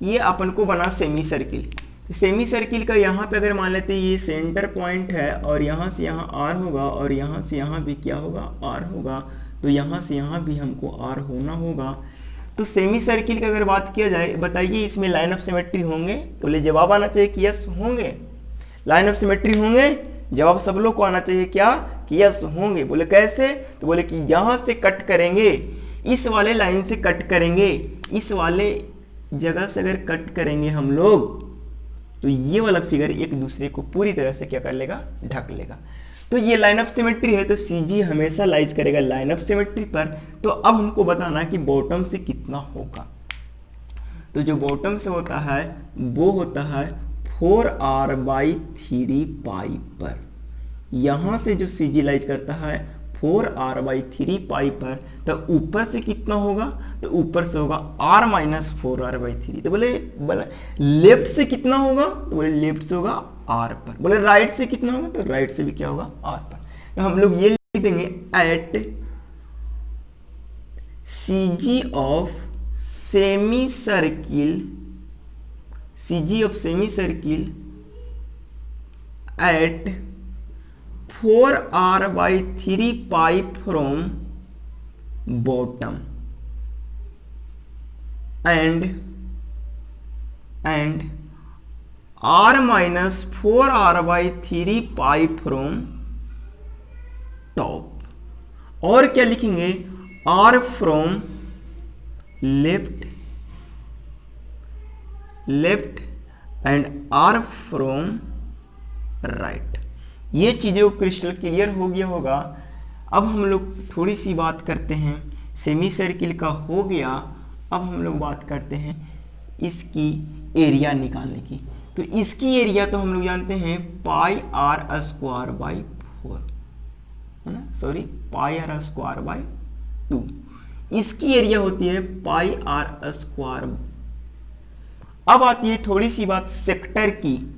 ये अपन को बना सेमी सर्किल। सेमी सर्किल का यहाँ पे अगर मान लेते हैं ये सेंटर पॉइंट है और यहाँ से यहाँ आर होगा और यहाँ से यहाँ भी क्या होगा, आर होगा। तो यहाँ से यहाँ भी हमको आर होना होगा। तो सेमी सर्किल की अगर बात किया जाए, बताइए इसमें लाइन ऑफ सिमेट्री होंगे? तो बोले जवाब आना चाहिए कि यस होंगे। लाइन ऑफ सिमेट्री होंगे? जवाब सब लोग को आना चाहिए क्या, कि यस होंगे। बोले कैसे? तो बोले कि यहाँ से कट करेंगे, इस वाले लाइन से कट करेंगे, इस वाले जगह से अगर कट करेंगे हम लोग तो ये वाला फिगर एक दूसरे को पूरी तरह से क्या कर लेगा, ढक लेगा। तो ये लाइन ऑफ सिमेट्री है, तो सीजी हमेशा लाइज करेगा लाइन ऑफ सिमेट्री पर। तो अब हमको बताना है कि बॉटम से कितना होगा। तो जो बॉटम से होता है वो होता है 4r/3 पाई पर। यहाँ से जो सीजी लाइज करता है 4r/3 पाई पर, तो ऊपर से कितना होगा, तो ऊपर से होगा r-4r/3। तो बोले लेफ्ट से कितना होगा, तो बोले लेफ्ट से होगा r पर। बोले राइट से कितना होगा, तो राइट से भी क्या होगा, r पर। तो हम लोग ये लिख देंगे at CG of semi circle at 4r/3 pi from bottom and r-4r/3 pi from top. और क्या लिखेंगे, r from left and r from right. ये चीजें को क्रिस्टल क्लियर हो गया होगा। अब हम लोग थोड़ी सी बात करते हैं, सेमी सर्किल का हो गया। अब हम लोग बात करते हैं इसकी एरिया निकालने की। तो इसकी एरिया तो हम लोग जानते हैं πr²/4 है ना, सॉरी πr²/2। इसकी एरिया होती है πr²। अब आती है थोड़ी सी बात सेक्टर की।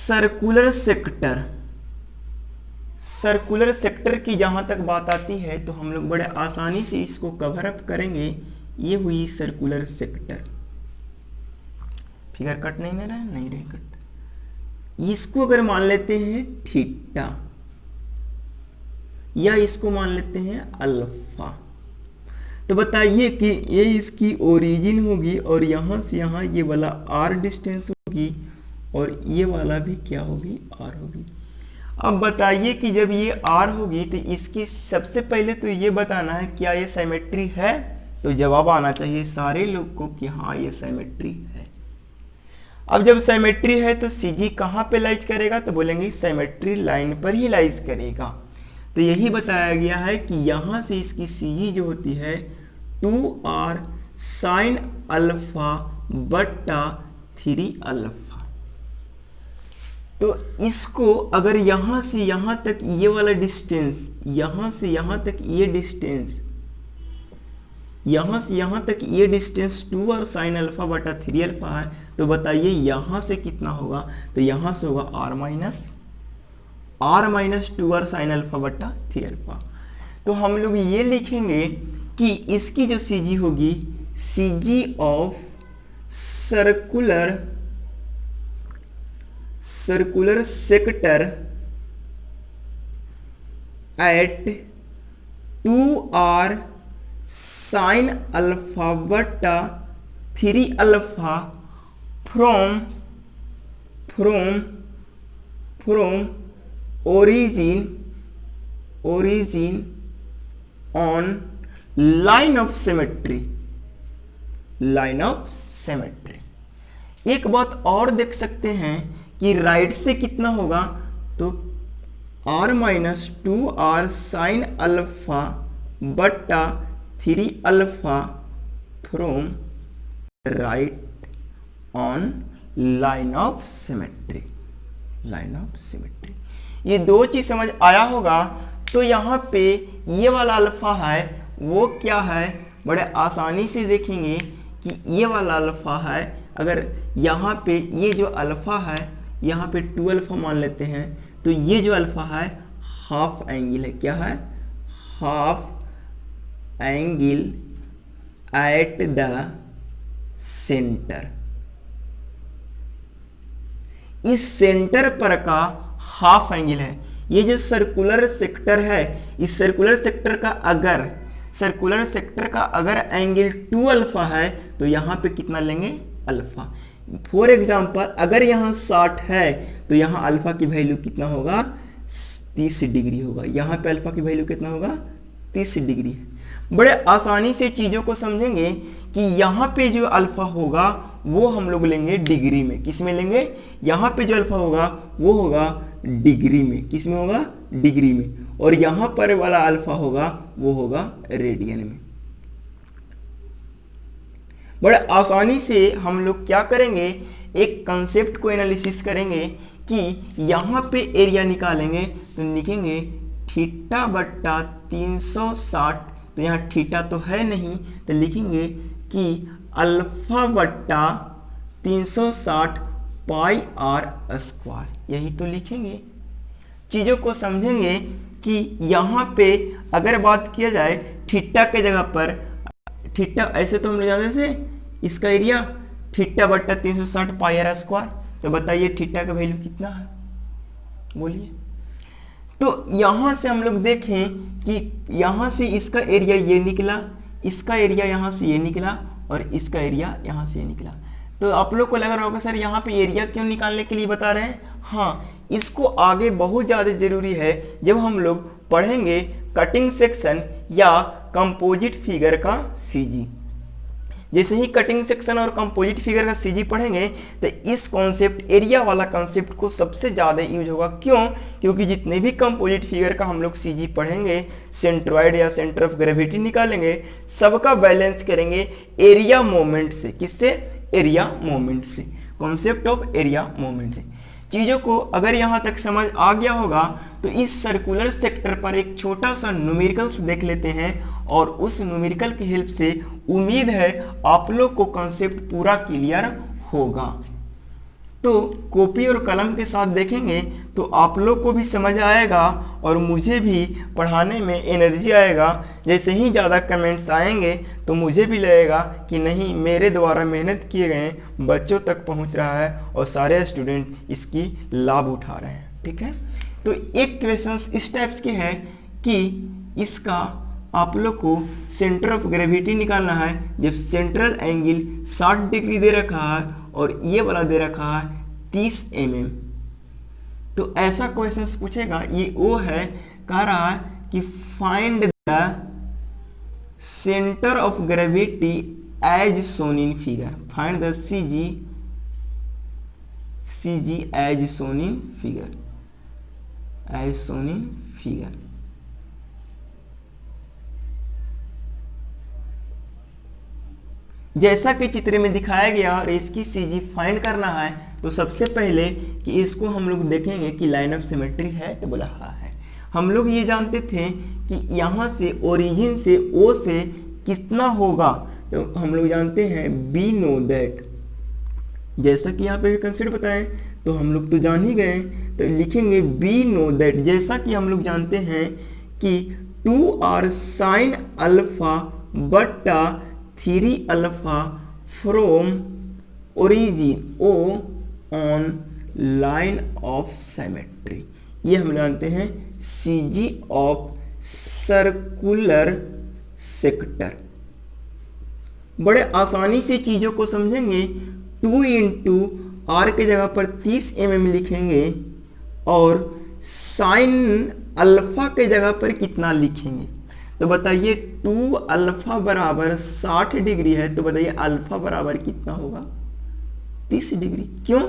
सर्कुलर सेक्टर की जहां तक बात आती है तो हम लोग बड़े आसानी से इसको कवर अप करेंगे। ये हुई सर्कुलर सेक्टर। फिगर कट नहीं रहा है, नहीं रहे कट। इसको अगर मान लेते हैं थीटा, या इसको मान लेते हैं अल्फा, तो बताइए कि ये इसकी ओरिजिन होगी और यहां से यहां ये वाला आर डिस्टेंस होगी और ये वाला भी क्या होगी, आर होगी। अब बताइए कि जब ये आर होगी तो इसकी सबसे पहले तो ये बताना है क्या ये सिमेट्री है। तो जवाब आना चाहिए सारे लोग को कि हाँ ये सिमेट्री है। अब जब सिमेट्री है तो सीजी कहाँ पे लाइज करेगा, तो बोलेंगे सिमेट्री लाइन पर ही लाइज करेगा। तो यही बताया गया है कि यहाँ से इसकी सीजी जो होती है 2r sin अल्फा बट्टा 3 अल्फा। तो इसको अगर यहाँ से यहाँ तक ये वाला डिस्टेंस, यहाँ से यहाँ तक ये डिस्टेंस, यहाँ से यहाँ तक ये डिस्टेंस 2 और साइन अल्फा बटा 3 अल्फा है, तो बताइए यहाँ से कितना होगा? तो यहाँ से होगा r माइनस 2 और साइन अल्फा बटा 3 अल्फा। तो हम लोग ये लिखेंगे कि इसकी जो CG होगी, CG of circular sector at 2r sine alpha बटा 3 alpha from origin on line of symmetry। एक बात और देख सकते हैं कि राइट से कितना होगा? तो r minus 2r sine alpha बटा 3 alpha from right on line of symmetry. ये दो चीज समझ आया होगा। तो यहाँ पे ये वाला अल्फा है, वो क्या है? बड़े आसानी से देखेंगे कि ये वाला अल्फा है। अगर यहाँ पे ये जो अल्फा है, यहाँ पे 2 अल्फा मान लेते हैं, तो ये जो अल्फा है हाफ एंगल है। क्या है? Half angle at the centre. इस सेंटर पर का हाफ एंगल है। ये जो सर्कुलर सेक्टर है, इस सर्कुलर सेक्टर का अगर एंगल 2 अल्फा है, तो यहाँ पे कितना लेंगे? अल्फा। फॉर एग्जांपल अगर यहाँ 60 है, तो यहाँ अल्फा की वैल्यू कितना होगा? 30 डिग्री होगा। यहाँ पे अल्फा की वैल्यू कितना होगा? 30 डिग्री। बड़े आसानी से चीज़ों को समझेंगे कि यहाँ पे जो अल्फा होगा वो हम लोग लेंगे डिग्री में। किस में लेंगे? यहाँ पे जो अल्फा होगा वो होगा डिग्री में। किस में होगा? डिग्री में। और यहाँ पर वाला अल्फा होगा वो होगा रेडियन में। बड़े आसानी से हम लोग क्या करेंगे? एक कंसेप्ट को एनालिसिस करेंगे कि यहाँ पे एरिया निकालेंगे, तो लिखेंगे थीटा बट्टा 360। तो यहाँ थीटा तो है नहीं, तो लिखेंगे कि अल्फा बट्टा 360 पाई r स्क्वायर। यही तो लिखेंगे। चीज़ों को समझेंगे कि यहाँ पे अगर बात किया जाए थीटा के जगह पर, थीटा ऐसे तो हम लोग जानते थे इसका एरिया थीटा बट्टा 360 पाई r स्क्वायर। तो बताइए थीटा का वैल्यू कितना है? बोलिए। तो यहाँ से हम लोग देखें कि यहाँ से इसका एरिया ये निकला, इसका एरिया यहाँ से ये निकला, और इसका एरिया यहाँ से ये निकला। तो आप लोग को लग रहा होगा सर यहाँ पे एरिया क्यों निकालने के लिए बता रहे हैं? हाँ, इसको आगे बहुत ज़्यादा जरूरी है जब हम लोग पढ़ेंगे कटिंग सेक्शन या कंपोजिट फिगर का CG। जैसे ही कटिंग सेक्शन और कंपोजिट फिगर का CG पढ़ेंगे तो इस कॉन्सेप्ट, एरिया वाला कॉन्सेप्ट को सबसे ज़्यादा यूज होगा। क्यों? क्योंकि जितने भी कंपोजिट फिगर का हम लोग CG पढ़ेंगे, सेंट्रॉइड या सेंटर ऑफ ग्रेविटी निकालेंगे, सबका बैलेंस करेंगे एरिया मोमेंट से। किससे? एरिया मोमेंट से। कॉन्सेप्ट ऑफ एरिया मोमेंट से। चीज़ों को अगर यहाँ तक समझ आ गया होगा तो इस सर्कुलर सेक्टर पर एक छोटा सा न्यूमेरिकल्स देख लेते हैं, और उस न्यूमेरिकल की हेल्प से उम्मीद है आप लोग को कॉन्सेप्ट पूरा क्लियर होगा। तो कॉपी और कलम के साथ देखेंगे तो आप लोग को भी समझ आएगा और मुझे भी पढ़ाने में एनर्जी आएगा। जैसे ही ज़्यादा कमेंट्स आएंगे तो मुझे भी लगेगा कि नहीं, मेरे द्वारा मेहनत किए गए बच्चों तक पहुंच रहा है और सारे स्टूडेंट इसकी लाभ उठा रहे हैं। ठीक है, तो एक क्वेश्चंस इस टाइप्स के है कि इसका आप लोग को सेंटर ऑफ ग्रेविटी निकालना है जब सेंट्रल एंगल 60 डिग्री दे रखा है और ये वाला दे रखा है 30 mm। तो ऐसा क्वेश्चंस पूछेगा, ये वो है, कह रहा है कि find the centre of gravity as shown in figure. Find the CG as shown in figure, as shown in figure. जैसा कि चित्र में दिखाया गया और इसकी CG फाइंड करना है, तो सबसे पहले कि इसको हम लोग देखेंगे कि लाइन ऑफ सिमेट्री है, तो बोला हाँ है। हम लोग ये जानते थे कि यहाँ से ओरिजिन से O से कितना होगा, तो हम लोग जानते हैं बी नो दैट, जैसा कि यहाँ पे कंसेप्ट बताएं तो हम लोग तो जान ही गए, तो लिखेंगे बी नो दैट, जैसा कि हम लोग जानते हैं कि 2r साइन अल्फा बट्टा 3 alpha from origin O on line of symmetry, ये हम जानते हैं CG ऑफ सर्कुलर सेक्टर। बड़े आसानी से चीज़ों को समझेंगे। 2 इंटू आर के जगह पर 30 mm लिखेंगे और साइन अल्फा के जगह पर कितना लिखेंगे, तो बताइए 2 अल्फा बराबर 60 डिग्री है, तो बताइए अल्फा बराबर कितना होगा 30 डिग्री। क्यों?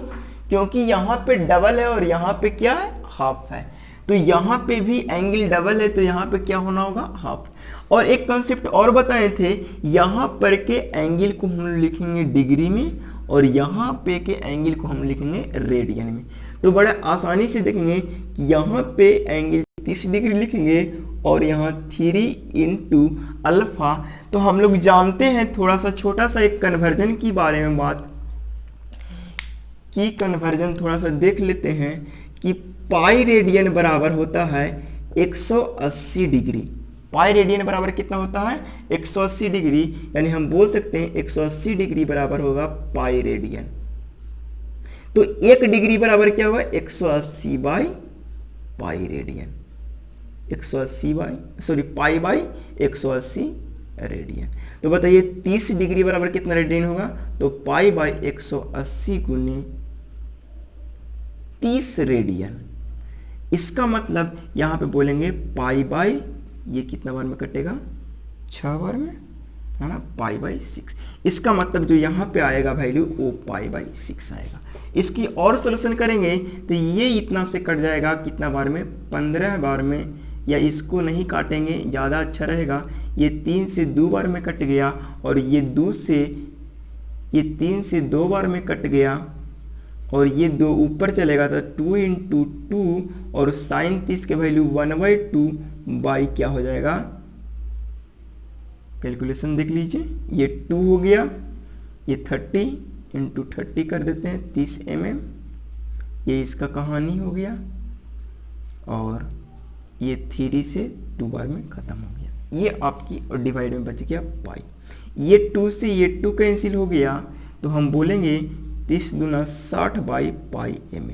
क्योंकि यहाँ पे डबल है और यहाँ पे क्या है, हाफ है, तो यहाँ पे भी एंगल डबल है, तो यहाँ पे क्या होना होगा, हाफ। और एक कॉन्सेप्ट और बताए थे, यहाँ पर के एंगल को हम लिखेंगे डिग्री में और यहाँ पे के एंगल को हम लिखेंगे रेडियन में। तो बड़ा आसानी से देखेंगे कि यहाँ पे एंगल 30 डिग्री लिखेंगे और यहाँ 3 इंटू अल्फा। तो हम लोग जानते हैं, थोड़ा सा छोटा सा एक कन्वर्जन की बारे में बात की, कन्वर्जन थोड़ा सा देख लेते हैं कि पाई रेडियन बराबर होता है 180 डिग्री। पाई रेडियन बराबर कितना होता है, 180 डिग्री, यानी हम बोल सकते हैं 180 डिग्री बराबर होगा पाई रेडियन। तो 1 डिग्री बराबर क्या होगा, 180 by pi radian, 180 by pi by 180 radian. तो बताइए 30 डिग्री बराबर कितना रेडियन होगा, तो पाई बाई 180 गुने 30 रेडियन। इसका मतलब यहाँ पे बोलेंगे पाई बाई, ये कितना बार में कटेगा, 6 बार में, है ना, पाई बाई 6। इसका मतलब जो यहाँ पे आएगा वैल्यू वो पाई बाई 6 आएगा। इसकी और सोल्यूशन करेंगे तो ये इतना से कट जाएगा कितना बार में, 15 बार में, या इसको नहीं काटेंगे ज़्यादा अच्छा रहेगा, ये 3 से 2 बार में कट गया और ये 3 से 2 बार में कट गया और ये 2 ऊपर चलेगा तो 2 इंटू 2 और साइन 30 के वैल्यू 1/2 बाई क्या हो जाएगा, कैलकुलेशन देख लीजिए, ये 2 हो गया, ये 30 इंटू 30 कर देते हैं 30 mm, ये इसका कहानी हो गया और ये 3 से 2 बार में ख़त्म हो गया। ये आपकी और डिवाइड में बच गया पाई। ये 2 से ये 2 कैंसिल हो गया, तो हम बोलेंगे 30 दूना 60 बाई पाई mm,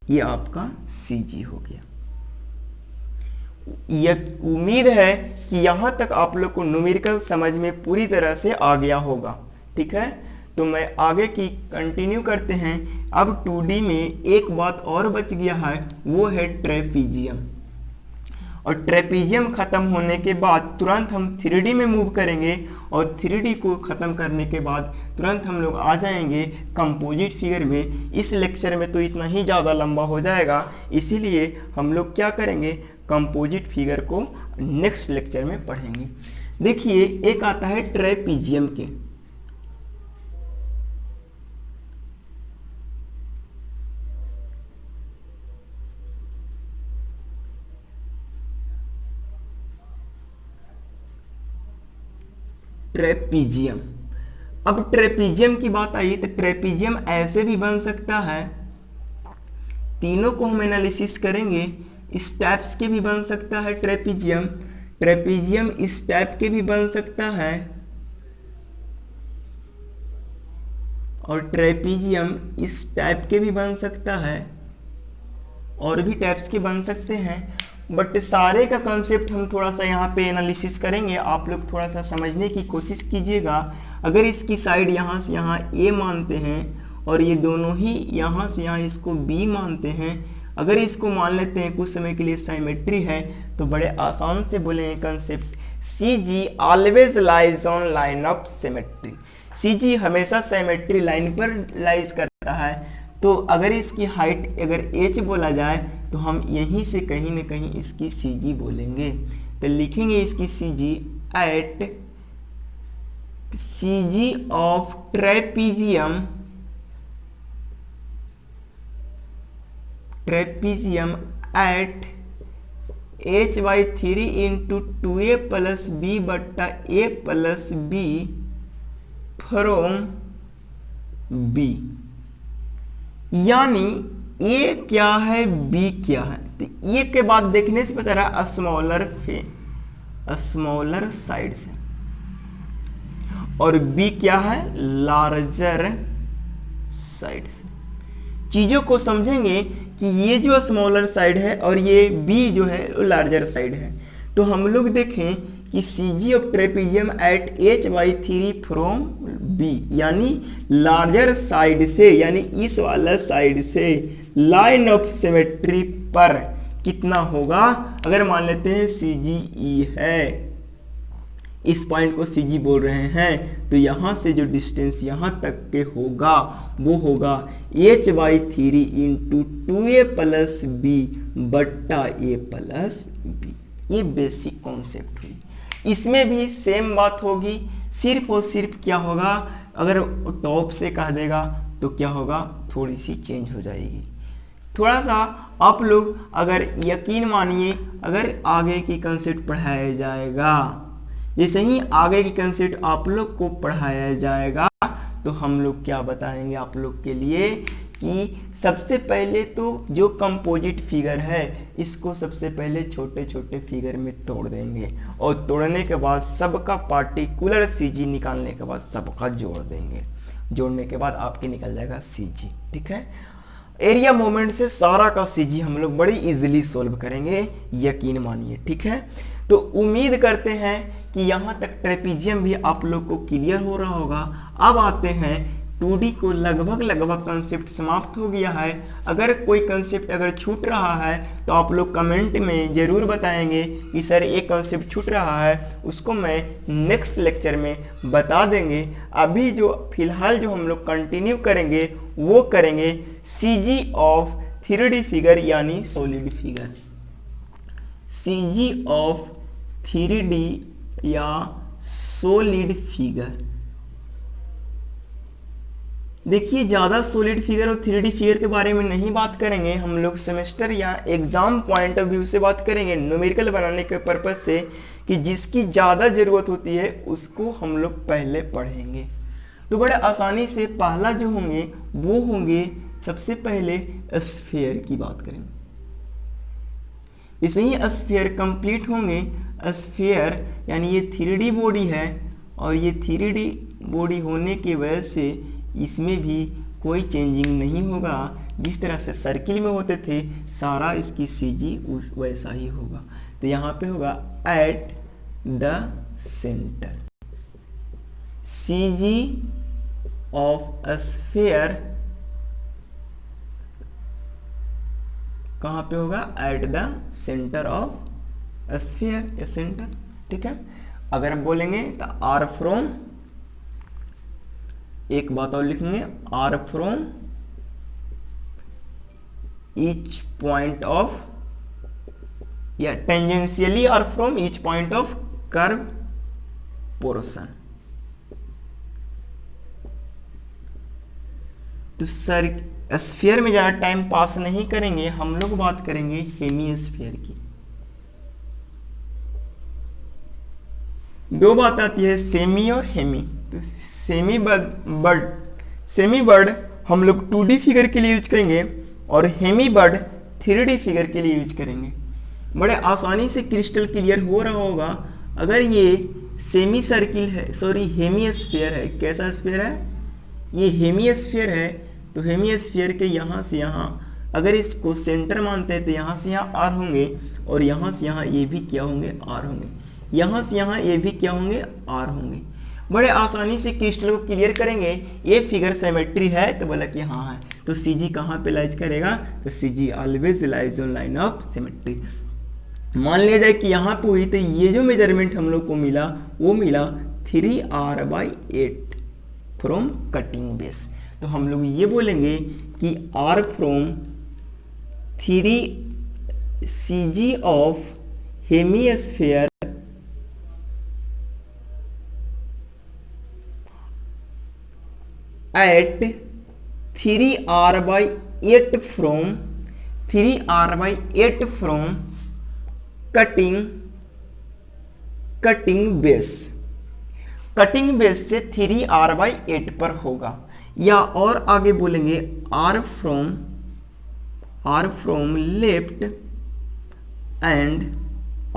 ये आपका CG हो गया। यह उम्मीद है कि यहाँ तक आप लोग को न्यूमेरिकल समझ में पूरी तरह से आ गया होगा। ठीक है, तो मैं आगे की कंटिन्यू करते हैं। अब 2D में एक बात और बच गया है, वो है ट्रेपीजियम। और ट्रेपीजियम ख़त्म होने के बाद तुरंत हम 3D में मूव करेंगे और 3D को ख़त्म करने के बाद तुरंत हम लोग आ जाएंगे कंपोजिट फिगर में। इस लेक्चर में तो इतना ही ज़्यादा लंबा हो जाएगा, इसीलिए हम लोग क्या करेंगे, कंपोजिट फिगर को नेक्स्ट लेक्चर में पढ़ेंगे। देखिए एक आता है ट्रेपीजियम के, ट्रेपीजियम। अब ट्रेपीजियम की बात आई तो ट्रेपीजियम ऐसे भी बन सकता है, तीनों को हम एनालिसिस करेंगे। इस टाइप्स के भी बन सकता है ट्रेपीजियम, ट्रेपीजियम इस टाइप के भी बन सकता है और ट्रेपीजियम इस टाइप के भी बन सकता है, और भी टाइप्स के बन सकते हैं। बट सारे का कंसेप्ट हम थोड़ा सा यहाँ पे एनालिसिस करेंगे, आप लोग थोड़ा सा समझने की कोशिश कीजिएगा। अगर इसकी साइड यहाँ से यहाँ A मानते हैं और ये दोनों ही यहाँ से यहाँ इसको B मानते हैं, अगर इसको मान लेते हैं कुछ समय के लिए सिमेट्री है, तो बड़े आसान से बोलेंगे concept, CG always lies on line of symmetry. CG हमेशा सिमेट्री लाइन पर लाइज करता है। तो अगर इसकी हाइट अगर h बोला जाए तो हम यहीं से कहीं ना कहीं इसकी CG बोलेंगे। तो लिखेंगे इसकी CG at CG of trapezium at h/3 into 2a plus b बट्टा a plus b from b, यानी a क्या है b क्या है। तो a के बाद देखने से पता रहा स्मॉलर साइड से, और b क्या है लार्जर साइड से। चीजों को समझेंगे कि ये जो स्मॉलर साइड है और ये b जो है वो लार्जर साइड है। तो हम लोग देखें कि CG of trapezium at h/3 from b, यानी लार्जर साइड से, यानी इस वाला साइड से लाइन ऑफ सिमेट्री पर कितना होगा। अगर मान लेते हैं CGE है, इस पॉइंट को CG बोल रहे हैं, तो यहाँ से जो डिस्टेंस यहाँ तक के होगा वो होगा h/3 into 2a plus b बट्टा a प्लस बी। ये बेसिक कॉन्सेप्ट हुई। इसमें भी सेम बात होगी, सिर्फ और सिर्फ क्या होगा, अगर टॉप से कह देगा तो क्या होगा, थोड़ी सी चेंज हो जाएगी। थोड़ा सा आप लोग अगर यकीन मानिए, अगर आगे की कंसेप्ट पढ़ाया जाएगा, जैसे ही आगे की कंसेप्ट आप लोग को पढ़ाया जाएगा तो हम लोग क्या बताएंगे आप लोग के लिए कि सबसे पहले तो जो कंपोजिट फिगर है इसको सबसे पहले छोटे छोटे फिगर में तोड़ देंगे, और तोड़ने के बाद सबका पार्टिकुलर CG निकालने के बाद सबका जोड़ देंगे। जोड़ने के बाद आपके निकल जाएगा CG। ठीक है, एरिया मोमेंट से सारा का CG हम लोग बड़ी इजीली सोल्व करेंगे, यकीन मानिए। ठीक है, तो उम्मीद करते हैं कि यहाँ तक ट्रेपेजियम भी आप लोग को क्लियर हो रहा होगा। अब आते हैं 2D को, लगभग कंसेप्ट समाप्त हो गया है। अगर कोई कंसेप्ट अगर छूट रहा है तो आप लोग कमेंट में ज़रूर बताएंगे कि सर एक कंसेप्ट छूट रहा है, उसको मैं नेक्स्ट लेक्चर में बता देंगे। अभी जो फिलहाल जो हम लोग कंटिन्यू करेंगे वो करेंगे CG ऑफ 3D फिगर यानी solid figure. CG of 3D या सॉलिड फिगर। देखिए, ज़्यादा सॉलिड फिगर और 3D फिगर के बारे में नहीं बात करेंगे हम लोग, सेमेस्टर या एग्जाम पॉइंट ऑफ व्यू से बात करेंगे, न्यूमेरिकल बनाने के पर्पज से, कि जिसकी ज़्यादा ज़रूरत होती है उसको हम लोग पहले पढ़ेंगे। तो बड़े आसानी से पहला जो होंगे वो होंगे, सबसे पहले स्फीयर की बात करेंगे। जैसे ही स्फीयर कंप्लीट होंगे, स्फीयर यानी ये 3D बॉडी है, और ये 3D बॉडी होने की वजह से इसमें भी कोई चेंजिंग नहीं होगा। जिस तरह से सर्किल में होते थे सारा इसकी CG उस वैसा ही होगा। तो यहाँ पे होगा at the centre. CG of sphere कहाँ पे होगा, at the centre of sphere या सेंटर। ठीक है, अगर हम बोलेंगे तो आर फ्रॉम, एक बात और लिखेंगे, R from each point of, या tangentially R from each point of curve portion. तो सर स्फीयर में ज़्यादा टाइम पास नहीं करेंगे, हम लोग बात करेंगे हेमीस्फीयर की। दो बात आती है, सेमी और हेमी। तो सेमी बर्ड हम लोग 2D फिगर के लिए यूज करेंगे, और हेमी बर्ड 3D फिगर के लिए यूज करेंगे। बड़े आसानी से क्रिस्टल क्लियर हो रहा होगा। अगर ये सेमी सर्किल है, सॉरी हेमीस्फीयर है, कैसा स्फीयर है, ये हेमीस्फीयर है, तो हेमीस्फीयर के यहाँ से यहाँ अगर इसको सेंटर मानते हैं तो यहाँ से यहाँ आर होंगे, और यहाँ से यहाँ ये भी क्या होंगे, आर होंगे, यहाँ से यहाँ ये भी क्या होंगे, आर होंगे। बड़े आसानी से क्रिस्टल को क्लियर करेंगे। ये फिगर सिमेट्री है तो बोला कि हाँ है, तो CG कहाँ पे लाइज करेगा, तो CG always lies on line of symmetry. मान लिया जाए कि यहाँ पे हुई, तो ये जो मेजरमेंट हम लोग को मिला वो मिला 3r/8 फ्रॉम कटिंग बेस। तो हम लोग ये बोलेंगे कि R from 3 CG of hemisphere at 3r/8 from cutting base से 3r/8 पर होगा, या और आगे बोलेंगे r from left and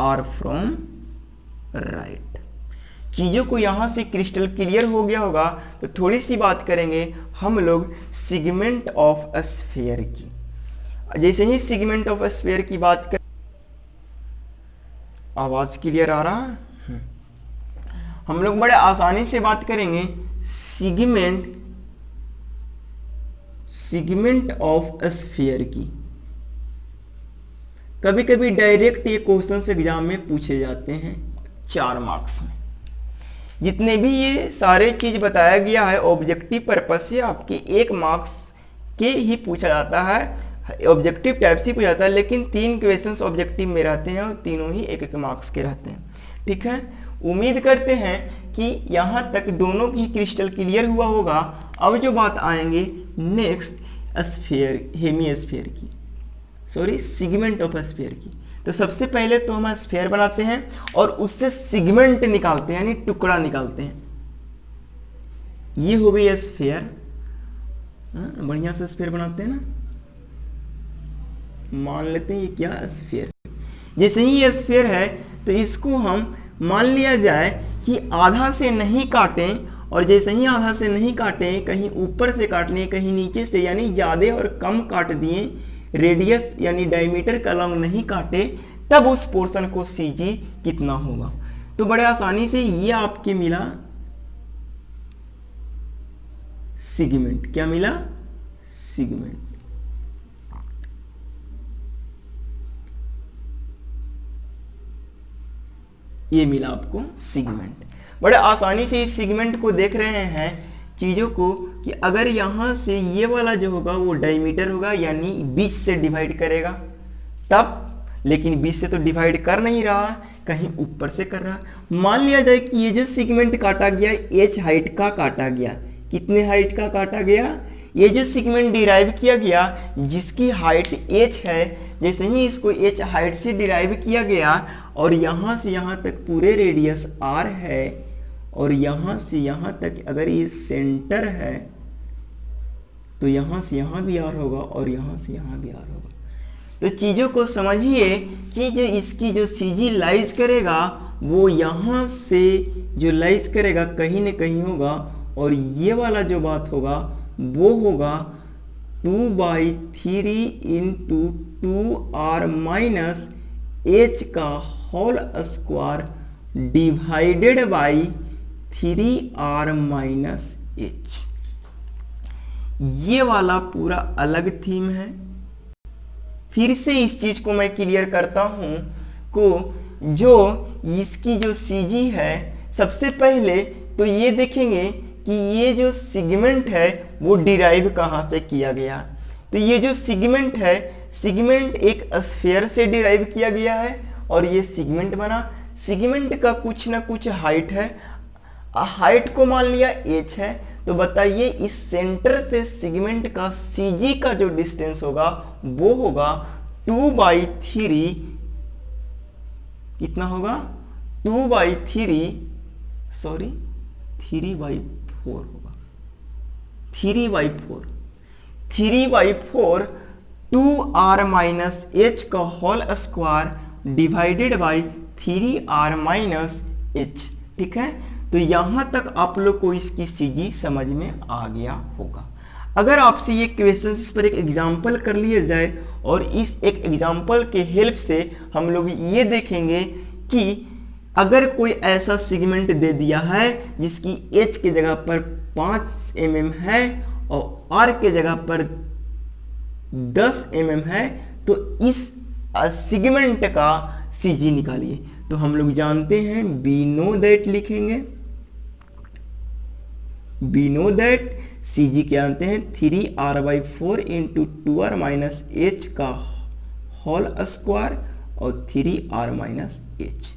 r from right. चीज़ों को यहाँ से क्रिस्टल क्लियर हो गया होगा, तो थोड़ी सी बात करेंगे हम लोग सेगमेंट ऑफ स्फीयर की। जैसे ही सेगमेंट ऑफ स्फीयर की बात कर, आवाज़ क्लियर आ रहा है? हम लोग बड़े आसानी से बात करेंगे सेगमेंट ऑफ स्फीयर की। कभी कभी डायरेक्ट ये क्वेश्चन एग्जाम में पूछे जाते हैं 4 मार्क्स में। जितने भी ये सारे चीज बताया गया है ऑब्जेक्टिव पर्पस से आपके 1 मार्क्स के ही पूछा जाता है, ऑब्जेक्टिव टाइप से पूछा जाता है, लेकिन 3 क्वेश्चंस ऑब्जेक्टिव में रहते हैं और तीनों ही 1-1 मार्क्स के रहते हैं। ठीक है, उम्मीद करते हैं कि यहाँ तक दोनों की क्रिस्टल क्लियर हुआ होगा। अब जो बात आएंगे नेक्स्ट हेमीस्फीयर की, सॉरी सेगमेंट ऑफ स्फीयर की। तो सबसे पहले तो हम स्फीयर बनाते हैं और उससे सेगमेंट निकालते हैं, यानी टुकड़ा निकालते हैं। ये हो गई स्फीयर, बढ़िया से स्फीयर बनाते हैं ना। मान लेते हैं ये क्या स्फीयर। जैसे ही ये स्फीयर है तो इसको हम मान लिया जाए कि आधा से नहीं काटें, और जैसे ही आधा से नहीं काटें, कहीं ऊपर से काट लें कहीं नीचे से, यानी ज़्यादा और कम काट दिए, रेडियस यानी डायमीटर का लॉन्ग नहीं काटे, तब उस पोर्शन को सीजी कितना होगा। तो बड़े आसानी से ये आपके मिला सेगमेंट। क्या मिला? सेगमेंट। ये मिला आपको सेगमेंट। बड़े आसानी से इस सेगमेंट को देख रहे हैं चीज़ों को कि अगर यहाँ से ये वाला जो होगा वो डायमीटर होगा, यानी 20 से डिवाइड करेगा तब, लेकिन 20 से तो डिवाइड कर नहीं रहा, कहीं ऊपर से कर रहा। मान लिया जाए कि ये जो सेगमेंट काटा गया h हाइट का काटा गया। कितने हाइट का काटा गया? ये जो सेगमेंट डिराइव किया गया जिसकी हाइट h है, जैसे ही इसको h हाइट से डिराइव किया गया और यहाँ से यहाँ तक पूरे रेडियस r है, और यहाँ से यहाँ तक अगर ये सेंटर है तो यहाँ से यहाँ भी r होगा और यहाँ से यहाँ भी r होगा। तो चीज़ों को समझिए कि जो इसकी जो सीजी लाइज करेगा वो यहाँ से जो लाइज करेगा कहीं न कहीं होगा, और ये वाला जो बात होगा वो होगा 2/3 इंटू 2r माइनस h का whole square divided by 3r minus h। ये वाला पूरा अलग थीम है। फिर से इस चीज को मैं क्लियर करता हूं को जो इसकी जो सीजी है, सबसे पहले तो ये देखेंगे कि ये जो सेगमेंट है वो डिराइव कहाँ से किया गया। तो ये जो सेगमेंट है, सेगमेंट एक स्फीयर से डिराइव किया गया है और ये सेगमेंट बना। सेगमेंट का कुछ ना कुछ हाइट है, हाइट को मान लिया h है। तो बताइए इस सेंटर से सेगमेंट का सीजी का जो डिस्टेंस होगा वो होगा 2/3, कितना होगा 3/4 होगा, 3/4 2r माइनस h का whole square divided by 3r minus h। ठीक है, तो यहाँ तक आप लोग को इसकी सीजी समझ में आ गया होगा। अगर आपसे ये क्वेश्चन इस पर एक एग्जाम्पल कर लिया जाए और इस एक एग्जाम्पल के हेल्प से हम लोग ये देखेंगे कि अगर कोई ऐसा सेगमेंट दे दिया है जिसकी h के जगह पर 5 mm है और r के जगह पर 10 mm है, तो इस सेगमेंट का सीजी निकालिए। तो हम लोग जानते हैं वी नो दैट, लिखेंगे वी नो दैट सीजी क्या जानते हैं 3r/4 into 2r minus h का होल स्क्वायर और 3r माइनस h।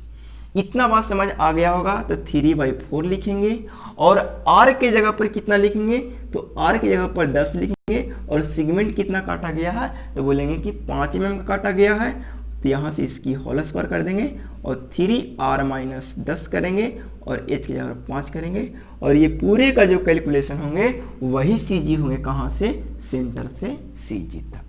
इतना बात समझ आ गया होगा। तो 3/4 लिखेंगे और r के जगह पर कितना लिखेंगे तो आर की जगह पर 10 लिखेंगे और सेगमेंट कितना काटा गया है तो बोलेंगे कि 5 mm का काटा गया है, तो यहाँ से इसकी होल स्क्वायर कर देंगे और 3r-10 करेंगे और h की जगह 5 करेंगे और ये पूरे का जो कैलकुलेशन होंगे वही CG होंगे, कहाँ से, सेंटर से CG तक।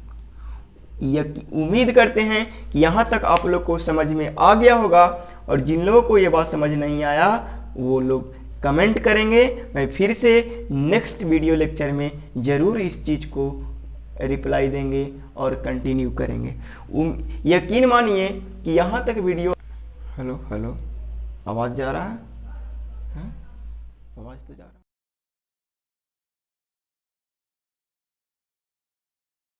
उम्मीद करते हैं कि यहाँ तक आप लोग को समझ में आ गया होगा, और जिन लोगों को ये बात समझ नहीं आया वो लोग कमेंट करेंगे, मैं फिर से नेक्स्ट वीडियो लेक्चर में ज़रूर इस चीज़ को रिप्लाई देंगे और कंटिन्यू करेंगे। यकीन मानिए कि यहाँ तक वीडियो हेलो आवाज़ जा रहा है, आवाज़ तो जा रहा है।